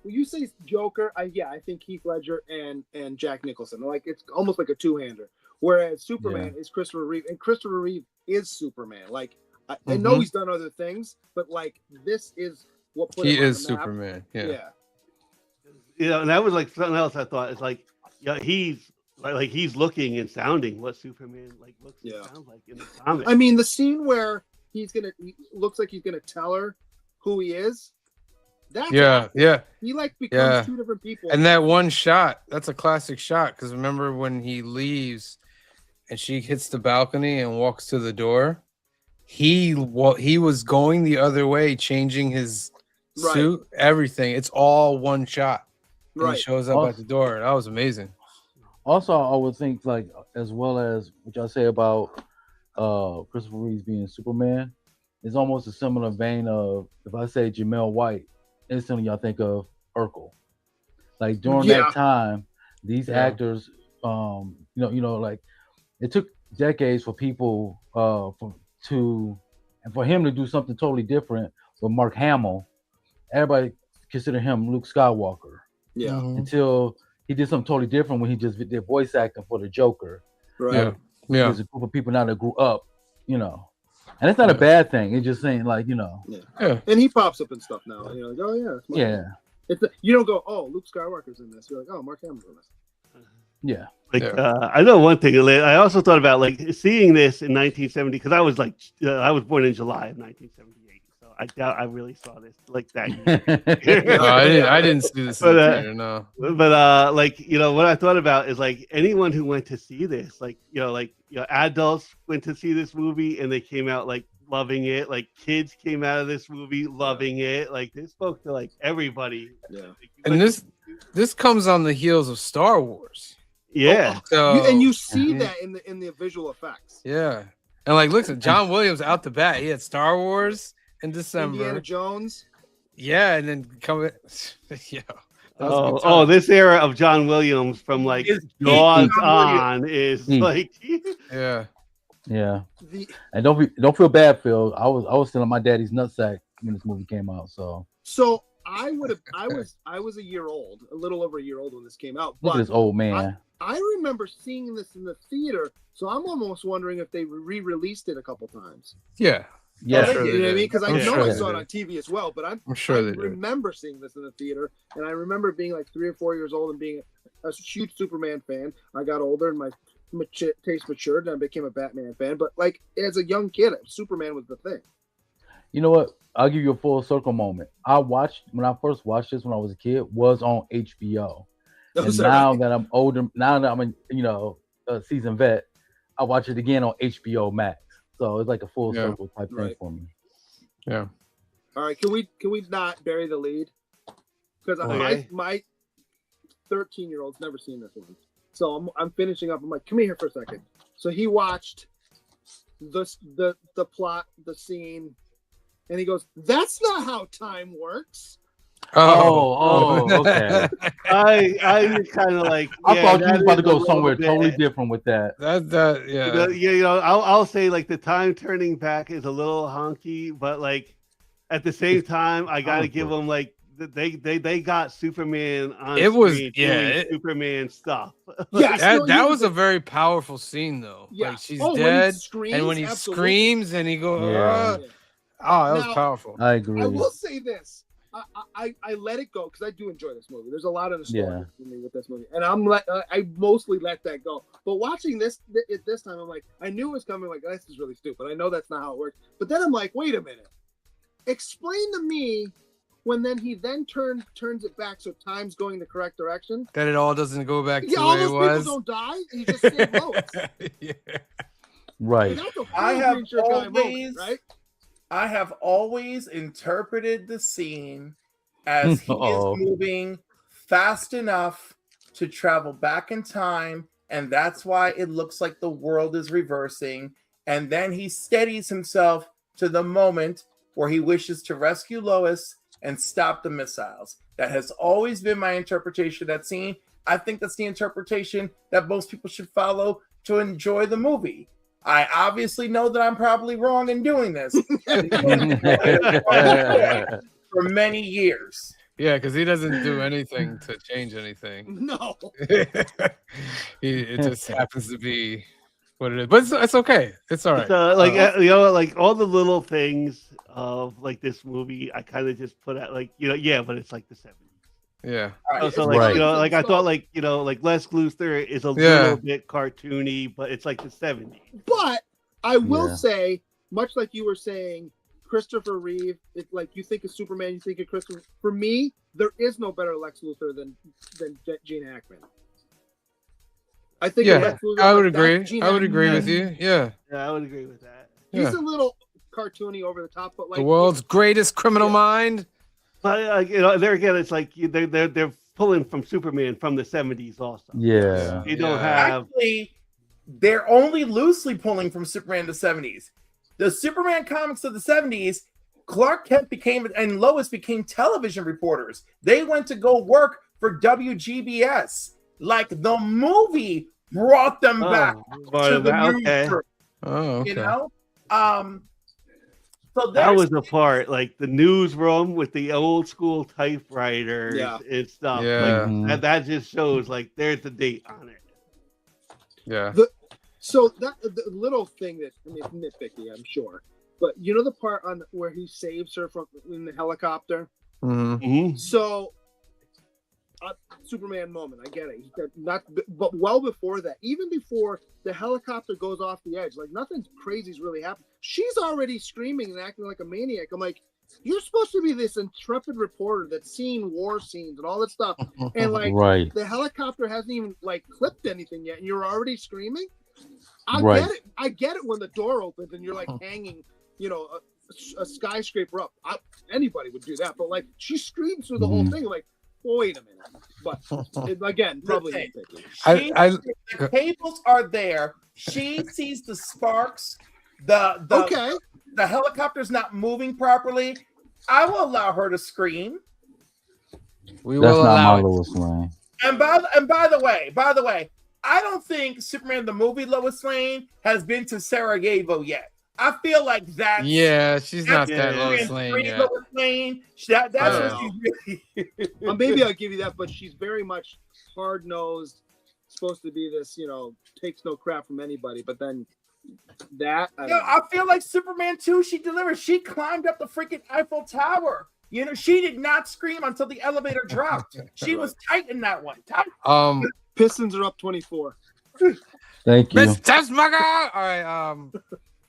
when you say Joker, I think Heath Ledger and Jack Nicholson. Like it's almost like a two-hander. Whereas Superman is Christopher Reeve, and Christopher Reeve is Superman. Like I know he's done other things, but like this is what put
He
him on
is
the map.
Superman.
Yeah.
And that was like something else I thought. It's like, he's like he's looking and sounding what Superman like looks and sounds like in the comics.
I mean, the scene where he looks like he's gonna tell her who he is. That's
Yeah.
He like becomes
Yeah.
2 different people.
And that one shot, that's a classic shot. Because remember when he leaves and she hits the balcony and walks to the door? he was going the other way, changing his
Right.
suit, everything. It's all one shot. And
Right.
he shows up at the door. That was amazing.
Also, I would think like as well as what y'all say about Christopher Reeves being Superman, it's almost a similar vein of if I say Jamel White, instantly y'all think of Urkel. Like during that time, these actors, like it took decades for people for him to do something totally different with Mark Hamill. Everybody considered him Luke Skywalker.
Yeah.
Until he did something totally different when he just did voice acting for the Joker.
Right.
Yeah.
There's a group of people now that grew up, and it's not a bad thing. It's just saying like,
Yeah. And he pops up and stuff now. And you're like, oh yeah.
Yeah.
You don't go, oh, Luke Skywalker's in this. You're like, oh, Mark Hamill's in this.
Yeah.
Like I know one thing. I also thought about like seeing this in 1970 because I was like I was born in July of 1978, so I doubt I really saw this like that year.
No, I didn't see this. In the theater, no.
But like what I thought about is like anyone who went to see this, like adults went to see this movie and they came out like loving it. Like kids came out of this movie loving it. Like this spoke to like everybody.
Yeah.
And this comes on the heels of Star Wars.
Yeah.
So
you see that in the visual effects.
Yeah. And like listen, John Williams out the bat, he had Star Wars in December.
Indiana Jones.
Yeah, and then yeah.
Oh,
this era of John Williams from like Jaws on is like
yeah.
And don't feel bad, Phil. I was still on my daddy's nutsack when this movie came out. So
I was a year old, a little over a year old when this came out.
Look
But
at this old man.
I remember seeing this in the theater, so I'm almost wondering if they re-released it a couple times.
Yeah.
Yeah,
you know what I mean? Because I know I saw it
did.
on TV as well, but I'm
sure they
I remember seeing this in the theater, and I remember being like 3 or 4 years old and being a huge Superman fan. I got older and my taste matured, and I became a Batman fan. But like as a young kid, Superman was the thing.
You know what? I'll give you a full circle moment. When I first watched this when I was a kid, was on HBO. And now that I'm older, now that I'm a seasoned vet, I watch it again on HBO Max. So it's like a full circle type thing for me.
Yeah.
All right, can we not bury the lead? Because my 13-year-old's never seen this one, so I'm finishing up. I'm like, come here for a second. So he watched the plot, the scene, and he goes, "That's not how time works."
Okay.
I kind of like.
I thought you was about to go somewhere totally different with that.
I'll say like the time turning back is a little honky, but like at the same time, I gotta give them like they got Superman on. Doing Superman stuff.
That was a very powerful scene though.
Yeah.
Like she's dead, and when he
absolutely.
Screams and he goes, that was powerful.
I agree.
I will say this. I let it go because I do enjoy this movie. There's a lot of nostalgia for me with this movie, and I mostly let that go. But watching this time, I'm like, I knew it was coming. Like, this is really stupid. I know that's not how it works. But then I'm like, wait a minute. Explain to me when he turns it back so time's going the correct direction.
That it all doesn't go back to the
all
way it
those
was.
people don't die. He just saved Lois.
Right.
I have always interpreted the scene as he is moving fast enough to travel back in time, and that's why it looks like the world is reversing. And then he steadies himself to the moment where he wishes to rescue Lois and stop the missiles. That has always been my interpretation of that scene. I think that's the interpretation that most people should follow to enjoy the movie. I obviously know that I'm probably wrong in doing this for many years.
Yeah, because he doesn't do anything to change anything.
No.
It just happens to be what it is. But it's okay. It's all right.
Like all the little things of like this movie, I kind of just put out like, but it's like the 70s.
Yeah.
So like, like I thought like, like Les Luthor is a little bit cartoony, but it's like the 70s.
But I will say, much like you were saying, Christopher Reeve, it's like you think of Superman, you think of Christopher. For me, there is no better Lex Luthor than Gene Hackman. I think Lex Luthor,
I would agree. I would agree with you. Yeah.
Yeah, I would agree with that.
He's a little cartoony, over the top, but like
The world's greatest criminal mind.
But there again, it's like they're pulling from Superman from the 70s also.
Yeah.
You don't have.
Actually, they're only loosely pulling from Superman the 70s. The Superman comics of the 70s, Clark Kent and Lois became television reporters. They went to go work for WGBS. Like the movie brought them back to the newsroom.
Oh, okay.
You know? So
that was the part, like the newsroom with the old school typewriters and stuff.
Yeah.
Like, that just shows like there's the date on it.
Yeah.
So the little thing that is nitpicky, I'm sure, but you know the part on where he saves her from in the helicopter.
Mm-hmm.
So, Superman moment. I get it. But well before that, even before the helicopter goes off the edge, like nothing crazy's really happened. She's already screaming and acting like a maniac. I'm like, you're supposed to be this intrepid reporter that's seen war scenes and all that stuff, and like the helicopter hasn't even like clipped anything yet, and you're already screaming. I get it when the door opens and you're like hanging, a skyscraper up. Anybody would do that, but like she screams through the whole thing. Like, well, wait a minute. But again, probably nitpicky.
The cables are there. She sees the sparks. The helicopter's not moving properly. I will allow her to scream.
We will allow it. Lois Lane.
And by the way, I don't think Superman the movie Lois Lane has been to Sarajevo yet. I feel like that's
she's not that Lois Lane yet.
Lois Lane. That's what she's really.
Maybe I'll give you that, but she's very much hard nosed. Supposed to be this, takes no crap from anybody. But then
I feel like Superman 2, she delivered. She climbed up the freaking Eiffel Tower. She did not scream until the elevator dropped. She was tight in that one. Tight.
Pistons are up 24.
Thank you.
Miss Tessmacher! All right.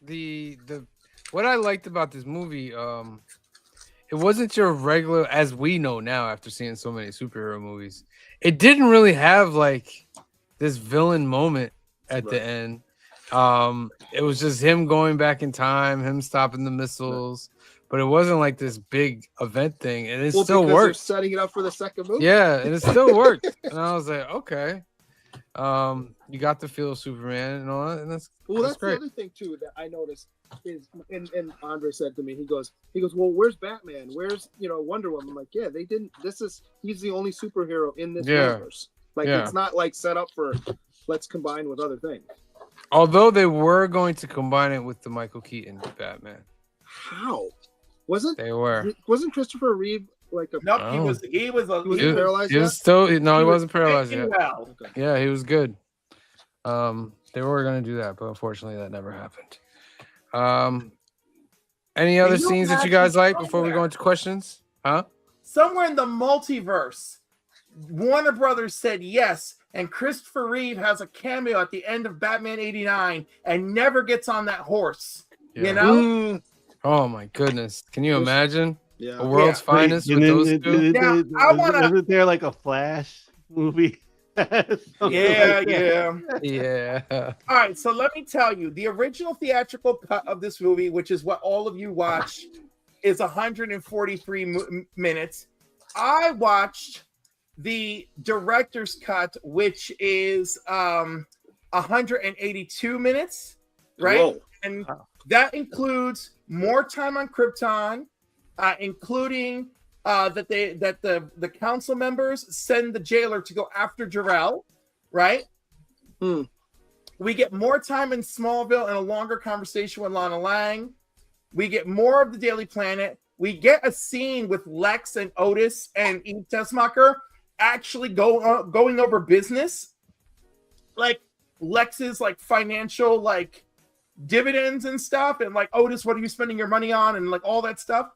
The what I liked about this movie, it wasn't your regular, as we know now after seeing so many superhero movies. It didn't really have like this villain moment at the end. It was just him going back in time, him stopping the missiles, but it wasn't like this big event thing, and it still worked.
Setting it up for the second movie.
Yeah, and it still worked. And I was like, okay, you got the feel of Superman and all that, and that's great.
The other thing too that I noticed is, and Andre said to me, he goes, well, where's Batman? Where's Wonder Woman? I'm like, yeah, they didn't. He's the only superhero in this universe. Like it's not like set up for let's combine with other things.
Although they were going to combine it with the Michael Keaton Batman.
How? Wasn't Christopher Reeve like a?
Nope, he was
paralyzed.
He was still he wasn't paralyzed yet. Well. Okay. Yeah, he was good. They were going to do that, but unfortunately, that never happened. Any other scenes that you guys like before we go into questions? Huh?
Somewhere in the multiverse, Warner Brothers said yes, and Christopher Reeve has a cameo at the end of Batman '89 and never gets on that horse.
Yeah. Oh my goodness! Can you imagine?
Yeah.
The world's finest with those two.
Isn't there like a Flash movie?
Yeah.
All
right, so let me tell you, the original theatrical cut of this movie, which is what all of you watch, is 143 minutes. I watched the director's cut, which is 182 minutes, right?
Whoa.
And that includes more time on Krypton, including that the council members send the jailer to go after Jor-El, right? We get more time in Smallville and a longer conversation with Lana Lang. We get more of the Daily Planet. We get a scene with Lex and Otis and Eve Tessmacher actually going over business, like Lex's like financial like dividends and stuff, and like Otis, what are you spending your money on, and like all that stuff.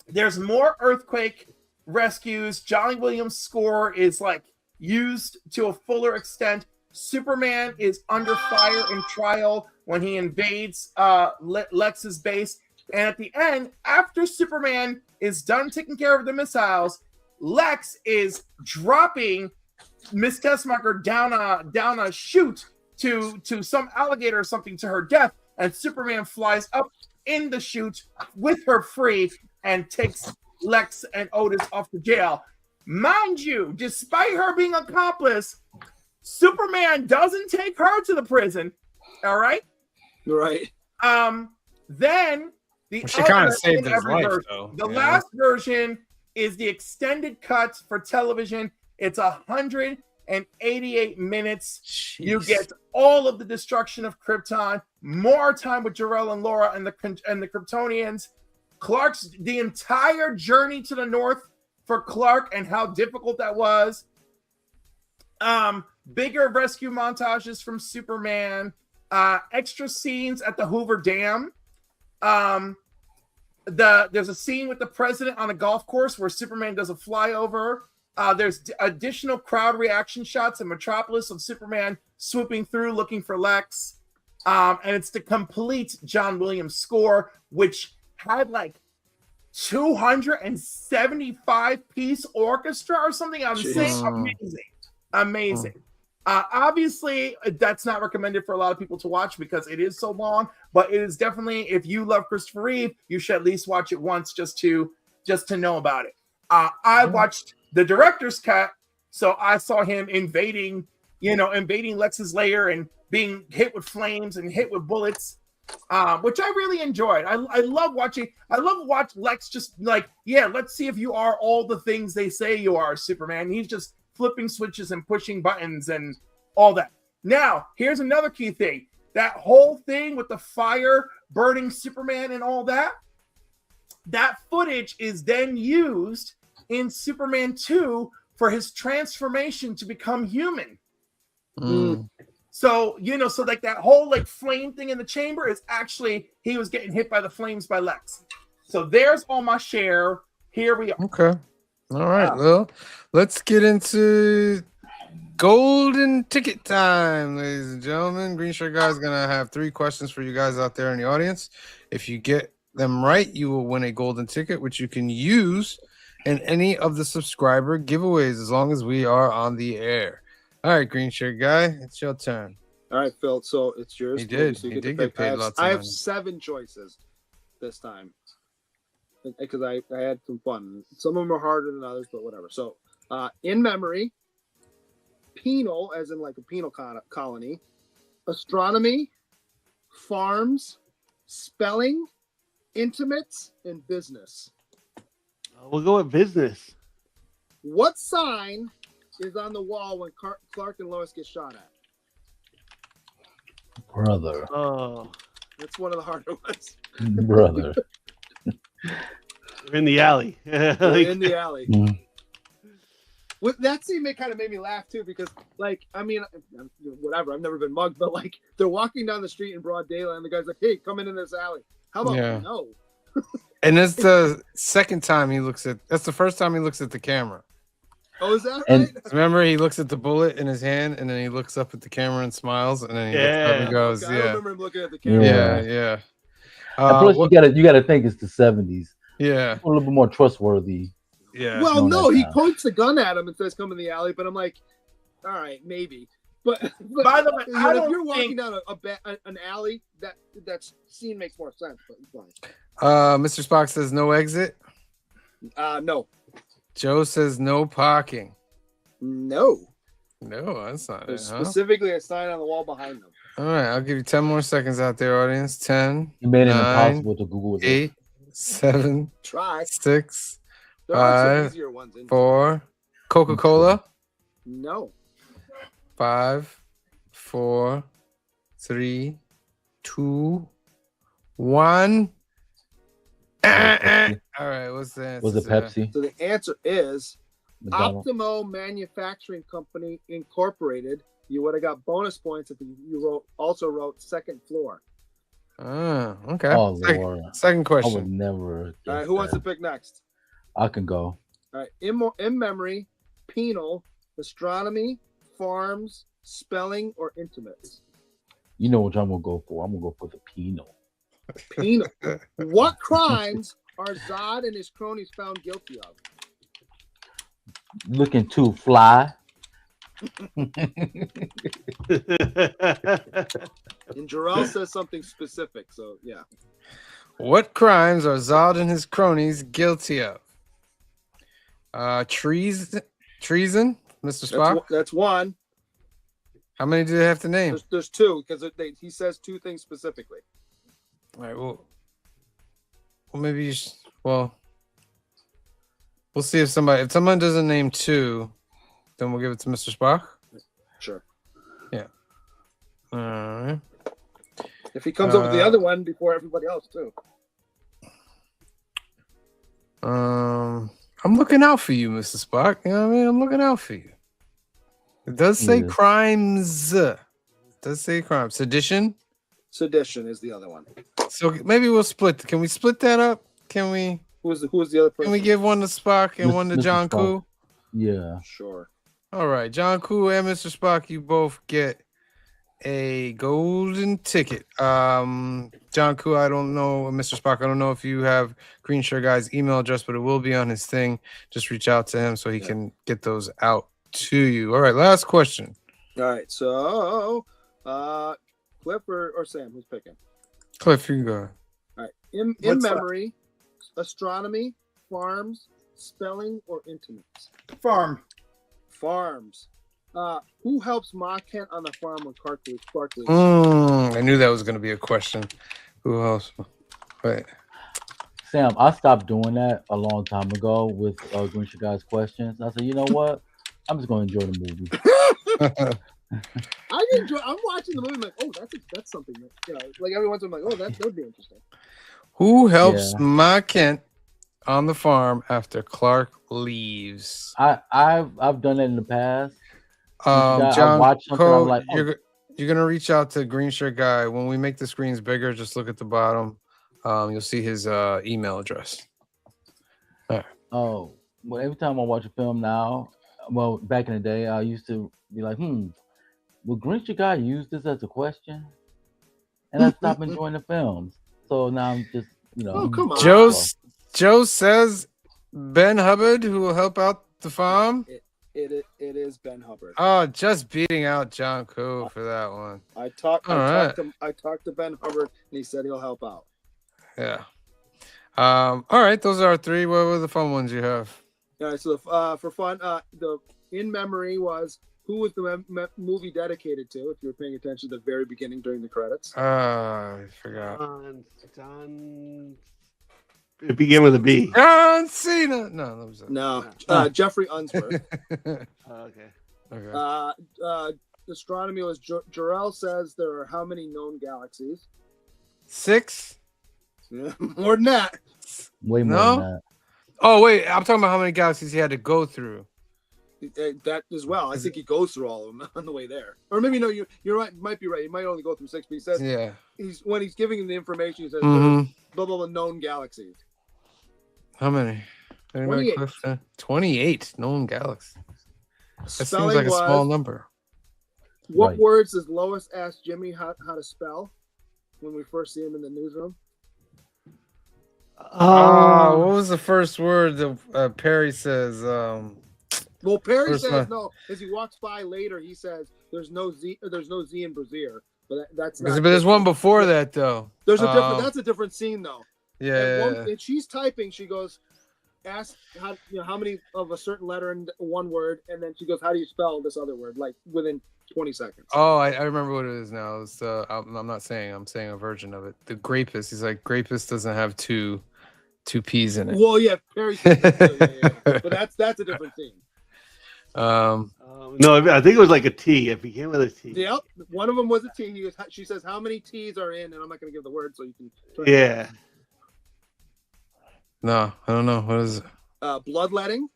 There's more earthquake rescues. Johnny Williams' score is like used to a fuller extent. Superman is under fire in trial when he invades Lex's base. And at the end, after Superman is done taking care of the missiles, Lex is dropping Miss Tessmacher down a chute to some alligator or something to her death. and Superman flies up in the chute with her free and takes Lex and Otis off to jail. Mind you, despite her being an accomplice, Superman doesn't take her to the prison. All right.
Right.
Then
She kind of saved his life,
version.
though.
The last version is the extended cut for television. It's 188 minutes.
Jeez.
You get all of the destruction of Krypton, more time with Jor-El and Laura and the Kryptonians. The entire journey to the north for Clark and how difficult that was. Bigger rescue montages from Superman. Extra scenes at the Hoover Dam. There's a scene with the president on a golf course where Superman does a flyover. There's additional crowd reaction shots in Metropolis of Superman swooping through looking for Lex. And it's the complete John Williams score, which had like 275-piece orchestra or something. I'm saying amazing. Obviously, that's not recommended for a lot of people to watch because it is so long. But it is definitely, if you love Christopher Reeve, you should at least watch it once just to know about it. I watched the director's cut, so I saw him invading Lex's lair and being hit with flames and hit with bullets, which I really enjoyed. I love watching Lex just like, yeah, let's see if you are all the things they say you are, Superman. He's just flipping switches and pushing buttons and all that. Now, here's another key thing. That whole thing with the fire burning Superman and all that, that footage is then used in Superman 2 for his transformation to become human. So, so like that whole like flame thing in the chamber is actually he was getting hit by the flames by Lex. So there's all my share. Here we are.
Okay. All right. Well, let's get into golden ticket time, ladies and gentlemen. Green Shirt Guy is going to have 3 questions for you guys out there in the audience. If you get them right, you will win a golden ticket, which you can use in any of the subscriber giveaways as long as we are on the air. All right, Green Shirt Guy, it's your turn.
All right, Phil. So it's yours.
He did.
So
he did get paid lots of money.
I have 7 choices this time because I had some fun. Some of them are harder than others, but whatever. So, in memory, penal, as in like a penal colony, astronomy, farms, spelling, intimates, and business.
We'll go with business.
What sign is on the wall when Clark and Lois get shot at?
Brother.
Oh,
That's one of the harder ones.
Brother.
we're in the alley.
They're in the alley.
Mm.
With that scene, kind of made me laugh too because, like, I mean, whatever. I've never been mugged, but like, they're walking down the street in broad daylight, and the guy's like, "Hey, come in this alley." How about no?
And it's the second time he looks at. That's the first time he looks at the camera.
Oh, is that
And-
right?
Remember, he looks at the bullet in his hand, and then he looks up at the camera and smiles, and then he looks up and goes,
Okay, I
"Yeah,
remember him looking at the camera.
yeah."
And plus, you gotta think it's the 70s.
Yeah,
A little bit more trustworthy.
yeah.
Well,
No,
no, he
that's not.
points the gun at him and says, "Come in the alley." But I'm like, all right, maybe. But
By the way,
you
I
know, if
don't
you're walking
think
down an alley, that scene makes more sense. But it's fine.
Mr. Spock says no exit.
No,
Joe says no parking.
no.
No, that's not
There's
it. Huh?
specifically a sign on the wall behind them.
All right, I'll give you 10 more seconds out there, audience. 10,
He made it
9,
impossible to Google it.
8, 7,
Try.
6,
There are some
5,
easier ones. In
4. Coca-Cola.
No.
5, 4, 3, 2, 1. All right, what's the answer?
Was it Pepsi?
So the answer is
McDonald's?
Optimo Manufacturing Company Incorporated. You would have got bonus points if you also wrote second floor.
Oh, okay.
Oh, Lord.
Second
I would
question.
never.
All right, who wants to pick next?
I can go.
All right, in memory, penal, astronomy, farms, spelling, or intimates.
You know what I'm gonna go for? I'm gonna go for the penal.
Penal. What crimes are Zod and his cronies found guilty of?
Looking too fly.
And Jarrell says something specific. So yeah.
What crimes are Zod and his cronies guilty of? Treason, Mr. Spock.
That's one.
How many do they have to name?
There's two because he says two things specifically.
All right. Well, maybe we'll see if someone doesn't name two, then we'll give it to Mr. Spock.
Sure.
Yeah. All right.
If he comes up with the other one before everybody else too.
I'm looking out for you, Mr. Spock. You know what I mean? I'm looking out for you. It does say crimes. It does say crimes. Sedition?
Sedition is the other one.
So maybe we'll split. Can we split that up? Can we?
Who's the other person?
Can we give one to Spock and one to John Koo?
Yeah.
Sure.
All right. John Koo and Mr. Spock, you both get a golden ticket. John Koo, I don't know. Mr. Spock, I don't know if you have Green Shirt Guy's email address, but it will be on his thing. Just reach out to him so he can get those out to you. All right, last question.
All right, so Cliff or Sam, who's picking?
Cliff, you can go.
All right, in memory, astronomy, farms, spelling, or intimates? Farms. Who helps Ma Kent on the farm when Clark leaves?
I knew that was going to be a question. Who else? Wait.
Sam, I stopped doing that a long time ago with Green Shirt Guy's questions. I said, you know what? I'm just going to enjoy the movie.
I'm watching the movie. I'm like, oh, that's something. That, like every once in a while, I'm like, oh, that would be interesting.
Who helps Ma Kent on the farm after Clark leaves?
I've done it in the past.
John Cole, like, you're gonna reach out to Green Shirt Guy when we make the screens bigger. Just look at the bottom. You'll see his email address. All right.
Oh, well, every time I watch a film now, well, back in the day, I used to be like, will Green Shirt Guy use this as a question? And I stopped enjoying the films. So now I'm just,
Oh, come on.
Joe says Ben Hubbard, who will help out the farm.
It is Ben Hubbard.
Oh, just beating out John Koo for that one.
I talked to Ben Hubbard, and he said he'll help out.
Yeah. All right, those are our three. What were the fun ones you have?
All right, so for fun, the in memory was who was the movie dedicated to? If you were paying attention to the very beginning during the credits.
I forgot.
John. It began with a B.
John Cena. No.
Jeffrey Unsworth.
Okay.
Astronomy was Jarrell says there are how many known galaxies?
6.
Yeah, more than that.
Way more than that.
Oh wait, I'm talking about how many galaxies he had to go through.
That as well. I think he goes through all of them on the way there. Or maybe no, you're right. You might be right. He might only go through 6. But he says when he's giving him the information, he says blah blah known galaxies.
How many?
28.
28 known galaxies. That
Spelling
seems like a small number.
What words does Lois ask Jimmy how to spell when we first see him in the newsroom?
What was the first word that Perry says?
Well, Perry says no. As he walks by later, he says there's no Z in Brazier, but that's not.
But there's one before that though.
There's a different. That's a different scene though.
Yeah.
And she's typing. She goes, ask how many of a certain letter in one word, and then she goes, how do you spell this other word? Like within 20 seconds.
Oh, I remember what it is now. It's I'm not saying. I'm saying a version of it. The grapist. He's like grapist doesn't have two P's in it.
Well, yeah, Perry. But that's a different scene.
No, I think it was like a T. It began with a T.
Yep, one of them was a T. She says, "How many T's are in?" And I'm not going to give the word, so you can.
Yeah.
No, I don't know. What is it?
Bloodletting.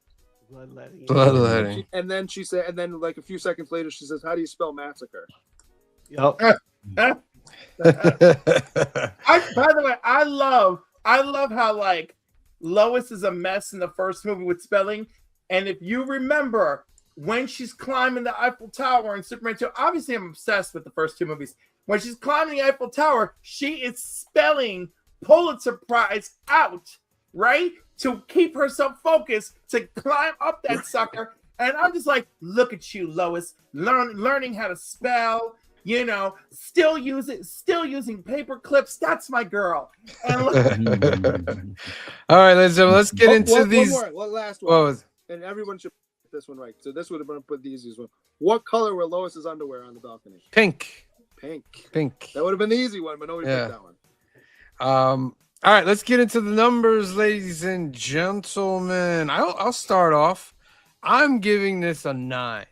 Bloodletting.
And then she said, and then like a few seconds later, she says, "How do you spell massacre?"
Yep.
By the way, I love how like Lois is a mess in the first movie with spelling. And if you remember when she's climbing the Eiffel Tower in Superman 2, obviously I'm obsessed with the first two movies. When she's climbing the Eiffel Tower, she is spelling Pulitzer Prize out, right? To keep herself focused to climb up that sucker. And I'm just like, look at you, Lois, learning how to spell. you know, still using paper clips. That's my girl. And
All right, let's get into these.
One last one.
What was
And everyone should get this one right. So this would have been put the easiest one. What color were Lois's underwear on the balcony?
pink?
Pink. That would have been the easy one, but nobody picked that one.
All right, let's get into the numbers, ladies and gentlemen. I'll start off. I'm giving this a 9.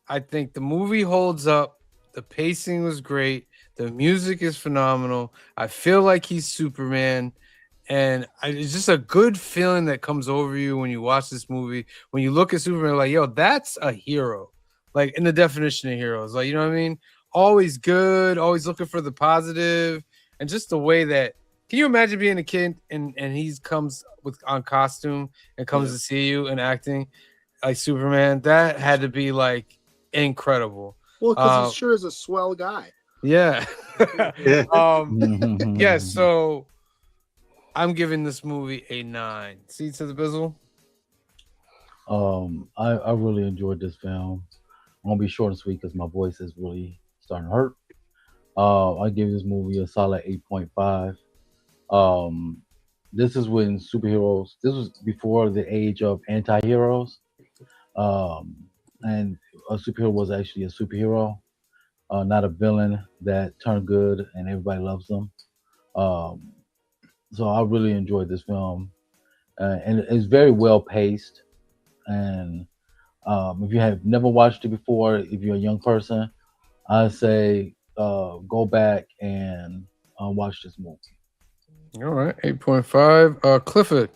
I think the movie holds up. The pacing was great. The music is phenomenal. I feel like he's Superman. And it's just a good feeling that comes over you when you watch this movie. When you look at Superman, like, yo, that's a hero. Like, in the definition of heroes. Like, you know what I mean? Always good, always looking for the positive. And just the way that, can you imagine being a kid and he comes on costume and comes to see you and acting like Superman? That had to be, like, incredible.
Well, because he sure is a swell guy.
Yeah. So I'm giving this movie a 9. See to the bizzle.
I really enjoyed this film. I'm gonna be short and sweet because my voice is really starting to hurt. I give this movie a solid 8.5. This is when superheroes. This was before the age of anti-heroes, and a superhero was actually a superhero, not a villain that turned good and everybody loves them. So I really enjoyed this film, and it's very well paced. And if you have never watched it before, if you're a young person, I say go back and watch this movie.
All right, 8.5. Clifford.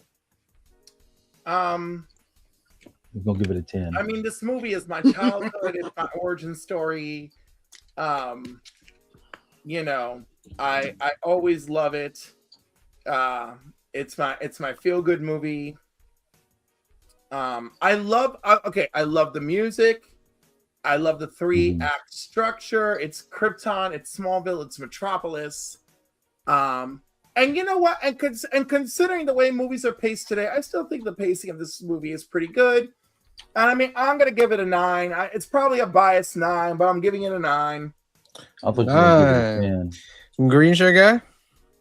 We're gonna give it a 10.
I mean, this movie is my childhood. It's my origin story. You know, I always love it. It's my feel good movie. I love the music. I love the 3-act structure. It's Krypton, it's Smallville, it's Metropolis. And you know what? And considering the way movies are paced today, I still think the pacing of this movie is pretty good. And I mean, I'm gonna give it a 9. It's probably a biased 9, but I'm giving it a 9.
I thought you were gonna give it a 10.
Some green shirt guy.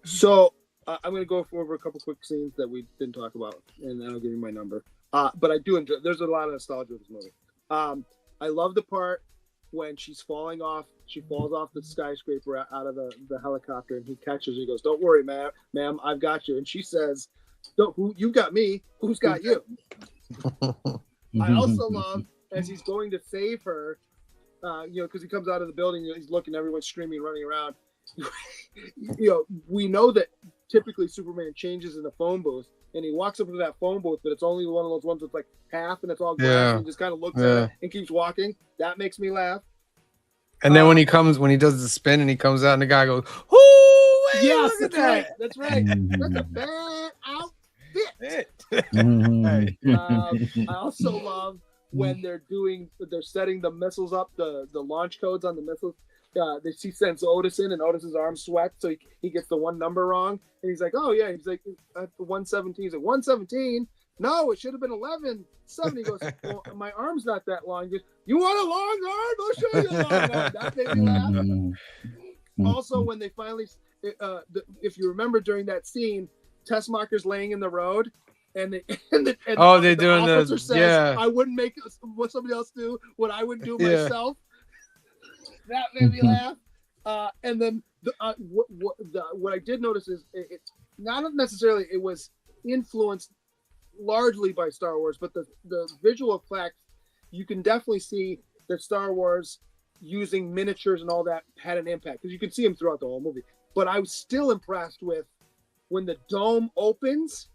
So I'm gonna go over a couple quick scenes that we didn't talk about, and then I'll give you my number. But I do enjoy. There's a lot of nostalgia with this movie. I love the part when she's falling off. She falls off the skyscraper out of the helicopter, and he catches her. He goes, "Don't worry, ma'am, I've got you." And she says, "You got me. Who's got you?" I also love as he's going to save her, because he comes out of the building, he's looking, everyone's screaming, running around. We know that typically Superman changes in the phone booth, and he walks up to that phone booth, but it's only one of those ones that's like half and it's all glass, and he just kind of looks at it and keeps walking. That makes me laugh. And
then when he does the spin and he comes out and the guy goes, "Oh,
yes, that's right. That's right. That's a bad outfit. I also love when they're setting the missiles up, the launch codes on the missiles. She sends Otis in, and Otis's arm sweats, so he gets the one number wrong, and he's like, "Oh yeah," he's like, 117. He's like, 117. No, it should have been 11:70. He goes, "Well, my arm's not that long." He goes, "You want a long arm? I'll show you a long arm." That made me laugh. Also, when they finally, if you remember during that scene, Tessmacher's laying in the road, and the officer says, "I wouldn't make what somebody else do, what I would do myself." That made me laugh. And then what I did notice is it not necessarily it was influenced largely by Star Wars, but the visual effects, you can definitely see that Star Wars using miniatures and all that had an impact, because you can see them throughout the whole movie. But I was still impressed with when the dome opens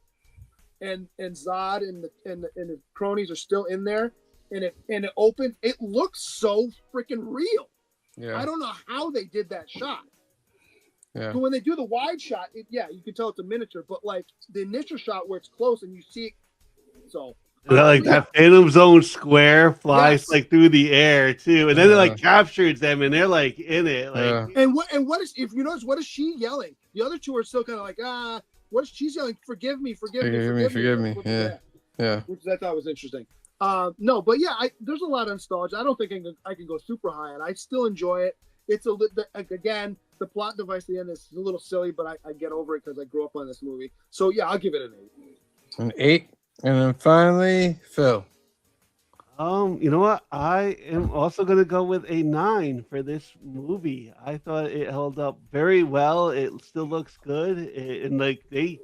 and Zod and the cronies are still in there, and it opens. It looks so freaking real. Yeah. I don't know how they did that shot. Yeah. So when they do the wide shot, you can tell it's a miniature, but like the initial shot where it's close and you see it, so
that Phantom Zone square flies like through the air too, and then it like captures them and they're like in it. Like,
and what is, if you notice, what is she yelling? The other two are still kind of like what is she's yelling? Forgive me. Yeah, which I thought was interesting. No, but yeah, there's a lot of nostalgia. I don't think I can go super high, and I still enjoy it. it's again, the plot device at the end is a little silly, but I get over it because I grew up on this movie. So yeah, I'll give it an 8.
An 8. And then finally, Phil.
You know what? I am also gonna go with a 9 for this movie. I thought it held up very well. It still looks good, and like they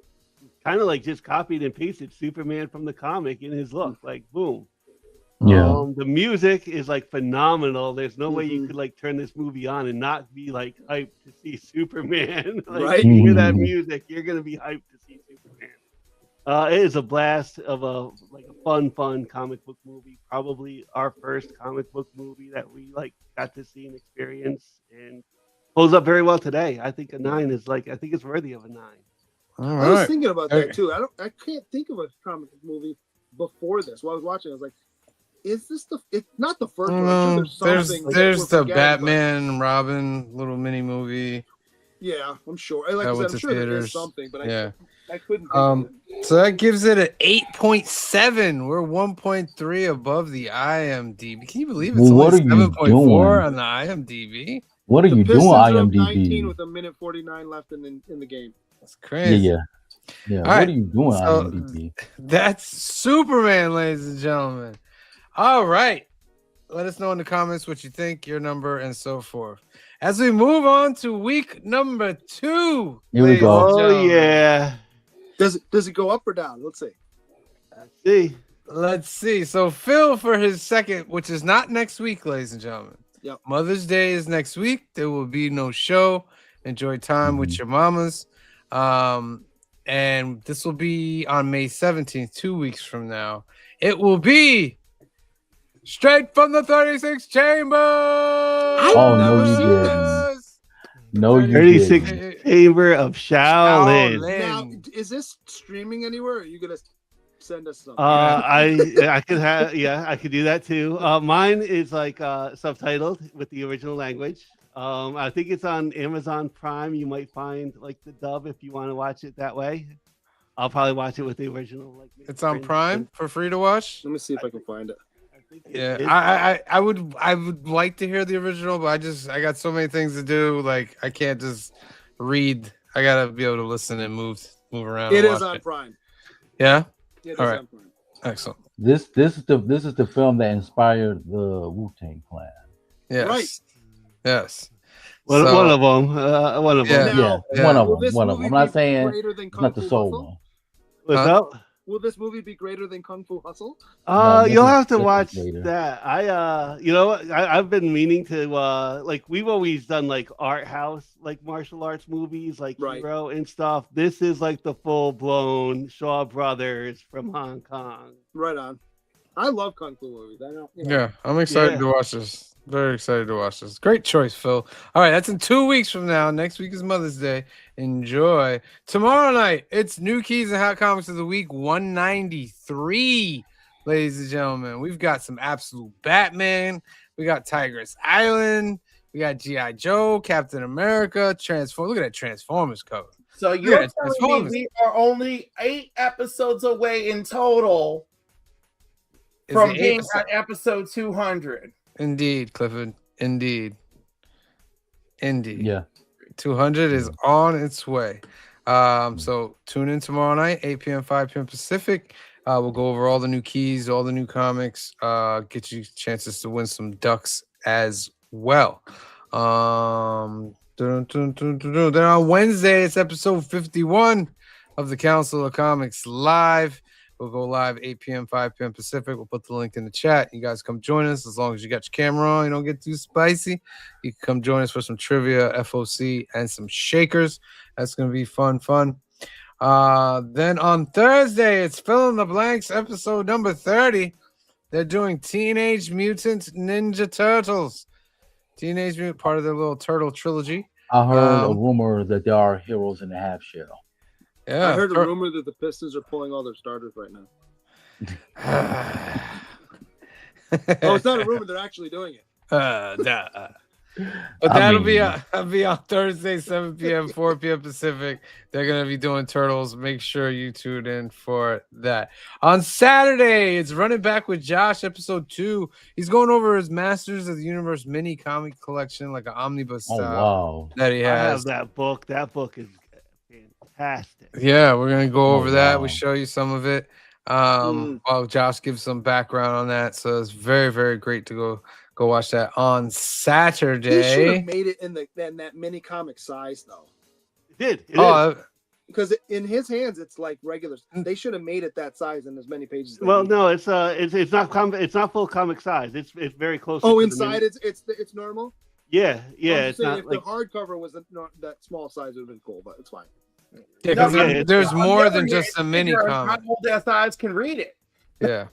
kind of like just copied and pasted Superman from the comic in his look. Like boom.
Yeah.
The music is like phenomenal. There's no way you could like turn this movie on and not be like hyped to see Superman. Like,
Right?
You hear that music, you're gonna be hyped to see Superman. It is a blast of a fun comic book movie. Probably our first comic book movie that we like got to see and experience, and holds up very well today. I think a 9 is I think it's worthy of a 9.
All
I was
right.
thinking about that too. I can't think of a comic book movie before this. While I was watching, I was like, is this it's not the first one? I'm sure there's something.
There's the
forgetting,
Batman and Robin little mini movie.
Yeah, I'm sure. Like
That
I said,
went
I'm
to
sure there
theaters.
is something, but
Yeah.
I couldn't. Think of it.
So that gives it an 8.7. We're 1.3 above the IMDb. Can you believe it's
Well, what
only
are you
7.4
doing?
on the IMDb?
What are
The
you
Pistons
doing,
are up 19
IMDb?
with a minute 49 left in the game.
That's crazy.
Yeah.
All
What
right.
are you doing,
So-
IMDb?
That's Superman, ladies and gentlemen. All right. Let us know in the comments what you think, your number, and so forth. As we move on to week number 2.
Here we
ladies
go.
and
Oh
gentlemen.
yeah.
Does it go up or down? Let's see.
Let's see.
Let's see. So Phil for his second, which is not next week, ladies and gentlemen.
Yep.
Mother's Day is next week. There will be no show. Enjoy time with your mamas. And this will be on May 17th, 2 weeks from now. It will be straight from the 36 chamber.
Oh, no, you didn't. No, you
36
didn't.
Chamber of Shaolin.
Now, is this streaming anywhere? Or are you gonna send us something?
I could have I could do that too. Mine is like subtitled with the original language. I think it's on Amazon Prime. You might find like the dub if you want to watch it that way. I'll probably watch it with the original. Like
It's on Prime for free to watch.
Let me see if I can find it.
Yeah, I would like to hear the original, but I got so many things to do. Like I can't just read. I gotta be able to listen and move around.
It
and
is
watch
on
it.
Prime.
Yeah.
It is
All right.
on Prime.
Excellent.
This is the film that inspired the Wu-Tang Clan.
Yes.
Right.
Yes.
One
So-
of them. One of
Yeah.
them.
Now,
Yeah, one of
will
them.
this
One of
movie
them. I'm not
be
saying
greater than
it's
Kung
not the
Fu
soul
Hustle?
one.
What's
Huh?
up?
Will this movie be greater than Kung Fu Hustle?
No,
You'll
this is-
have to
this is
watch
later.
that. You know what? I've been meaning to like we've always done like art house like martial arts movies like
Right.
Hero and stuff. This is like the full blown Shaw Brothers from Hong Kong.
Right on. I love Kung Fu movies. I know.
Yeah, I'm excited
Yeah.
to watch this. Very excited to watch this. Great choice, Phil. All right, that's in 2 weeks from now. Next week is Mother's Day. Enjoy. Tomorrow night, it's New Keys and Hot Comics of the Week 193, ladies and gentlemen. We've got some absolute Batman. We got Tigress Island. We got G.I. Joe, Captain America, Transform. Look at that Transformers cover.
So
Yeah,
you're
it's
telling
Transformers.
me we are only 8 episodes away in total
Is
from
it
being
8?
at episode 200.
Indeed, Clifford. Indeed.
Yeah.
200 is on its way. So tune in tomorrow night, 8 p.m., 5 p.m. Pacific. We'll go over all the new keys, all the new comics, get you chances to win some ducks as well. Then on Wednesday, it's episode 51 of the Council of Comics Live. We'll go live 8 p.m., 5 p.m. Pacific. We'll put the link in the chat. You guys come join us as long as you got your camera on. You don't get too spicy. You can come join us for some trivia, FOC, and some shakers. That's going to be fun. Then on Thursday, it's Fill in the Blanks, episode number 30. They're doing Teenage Mutant Ninja Turtles. Teenage Mutant, part of their little turtle trilogy.
I heard a rumor that there are heroes in the half shell.
Yeah.
I heard a rumor that the Pistons are pulling all their starters right now. Oh, it's not a rumor; they're actually doing it.
But
I
that'll
mean,
be on Thursday, 7 p.m., 4 p.m. Pacific. They're gonna be doing Turtles. Make sure you tune in for that. On Saturday, it's Running Back with Josh, episode 2. He's going over his Masters of the Universe mini comic collection, like an omnibus
oh
style
wow.
that he
I have
has.
that book. That book is fantastic.
Yeah, we're gonna go over that. We
wow.
show you some of it. While Josh gives some background on that. So it's very, very great to go watch that on
He should
Saturday.
have made it in that mini comic size though,
It did. It is.
Oh,
because in his hands it's like regular. They should have made it that size in as many pages. as they
Well,
need.
no, it's not full comic size. It's very close.
Oh,
to the
inside
mini-
it's normal.
Yeah, yeah.
I'm
It's
just saying,
not
if
like
the hardcover was that small size, it would have been cool, but it's fine.
yeah, 'cause
No,
there-
yeah,
there's
On
more
the
than
other
just a
hand,
mini
figure
comic.
How old their size can read it.
Yeah.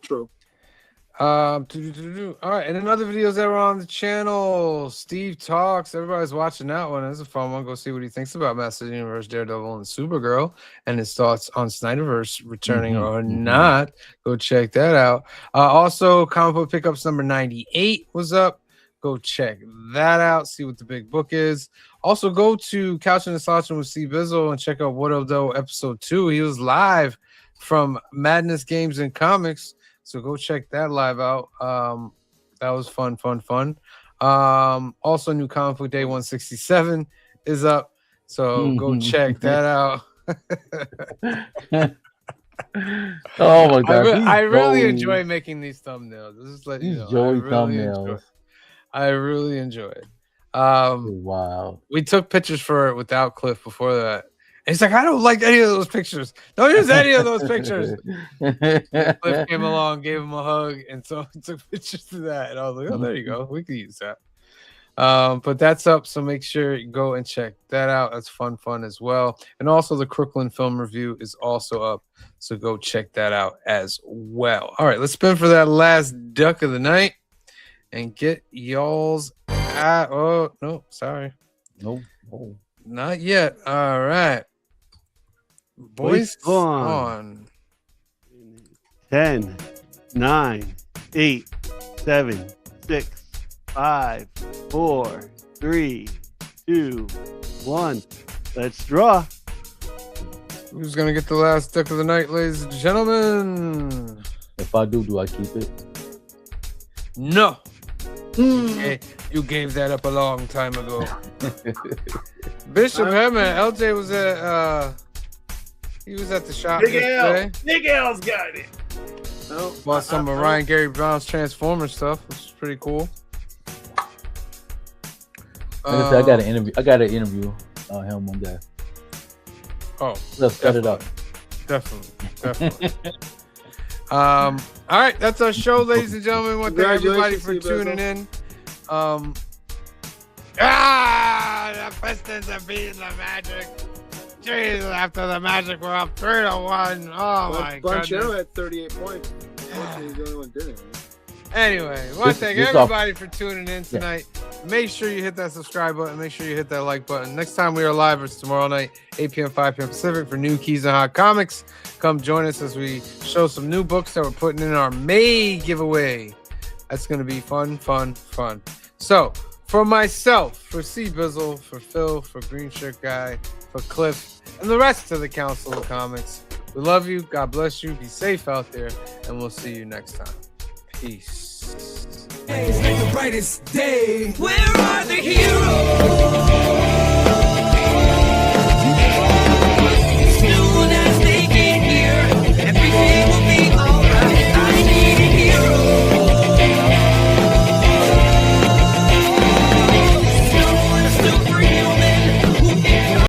True.
All right, and then other videos that were on the channel. Steve Talks. Everybody's watching that one. It's a fun one. Go see what he thinks about Masters of the Universe, Daredevil, and Supergirl, and his thoughts on Snyderverse returning or not. Go check that out. Also, comic book pickups number 98 was up. Go check that out. See what the big book is. Also, go to Couch and Nostalgia with C Bizzle and check out What Up Though episode 2. He was live from Madness Games and Comics. So go check that live out. That was fun. Also, new Comic Book Day 167 is up. So go check that out.
Oh my god.
I really enjoy making these thumbnails. This is letting you know.
Joey thumbnails.
I really enjoy it.
Wow.
We took pictures for it without Cliff before that. And he's like, I don't like any of those pictures. Don't use any of those pictures. Cliff came along, gave him a hug, and so I took pictures of that. And I was like, oh, there you go. We can use that. But that's up, so make sure you go and check that out. That's fun as well. And also the Crooklyn film review is also up, so go check that out as well. All right, let's spin for that last duck of the night and get y'all's oh no, sorry.
Nope. Oh.
Not yet. All right. Boys on
10, 9, 8, 7, 6, 5, 4, 3, 2, 1. Let's draw.
Who's gonna get the last duck of the night, ladies and gentlemen?
If I do I keep it?
No. You gave that up a long time ago. Bishop Hammond, LJ was at he was at the shop
Big L.
yesterday.
Big L's got it.
No,
Bought some of Ryan Gary Brown's Transformers stuff, which is pretty cool.
Like I said, I got an interview him one day.
Oh,
Let's set it up.
Definitely. All right, that's our show, ladies and gentlemen. I want to thank everybody for tuning in. The Pistons are beating the Magic. Jeez, after the Magic, we're up 3-1. Oh my goodness.
Bonchero had 38 points. He's the only one did it.
Anyway, I want to thank everybody for tuning in tonight. Make sure you hit that subscribe button. Make sure you hit that like button. Next time we are live is tomorrow night, 8 p.m., 5 p.m. Pacific for New Keys and Hot Comics. Come join us as we show some new books that we're putting in our May giveaway. That's going to be fun. So, for myself, for C Bizzle, for Phil, for Green Shirt Guy, for Cliff, and the rest of the Council of Comics, we love you. God bless you. Be safe out there, and we'll see you next time. Peace.
It's like the brightest day. Where are the heroes?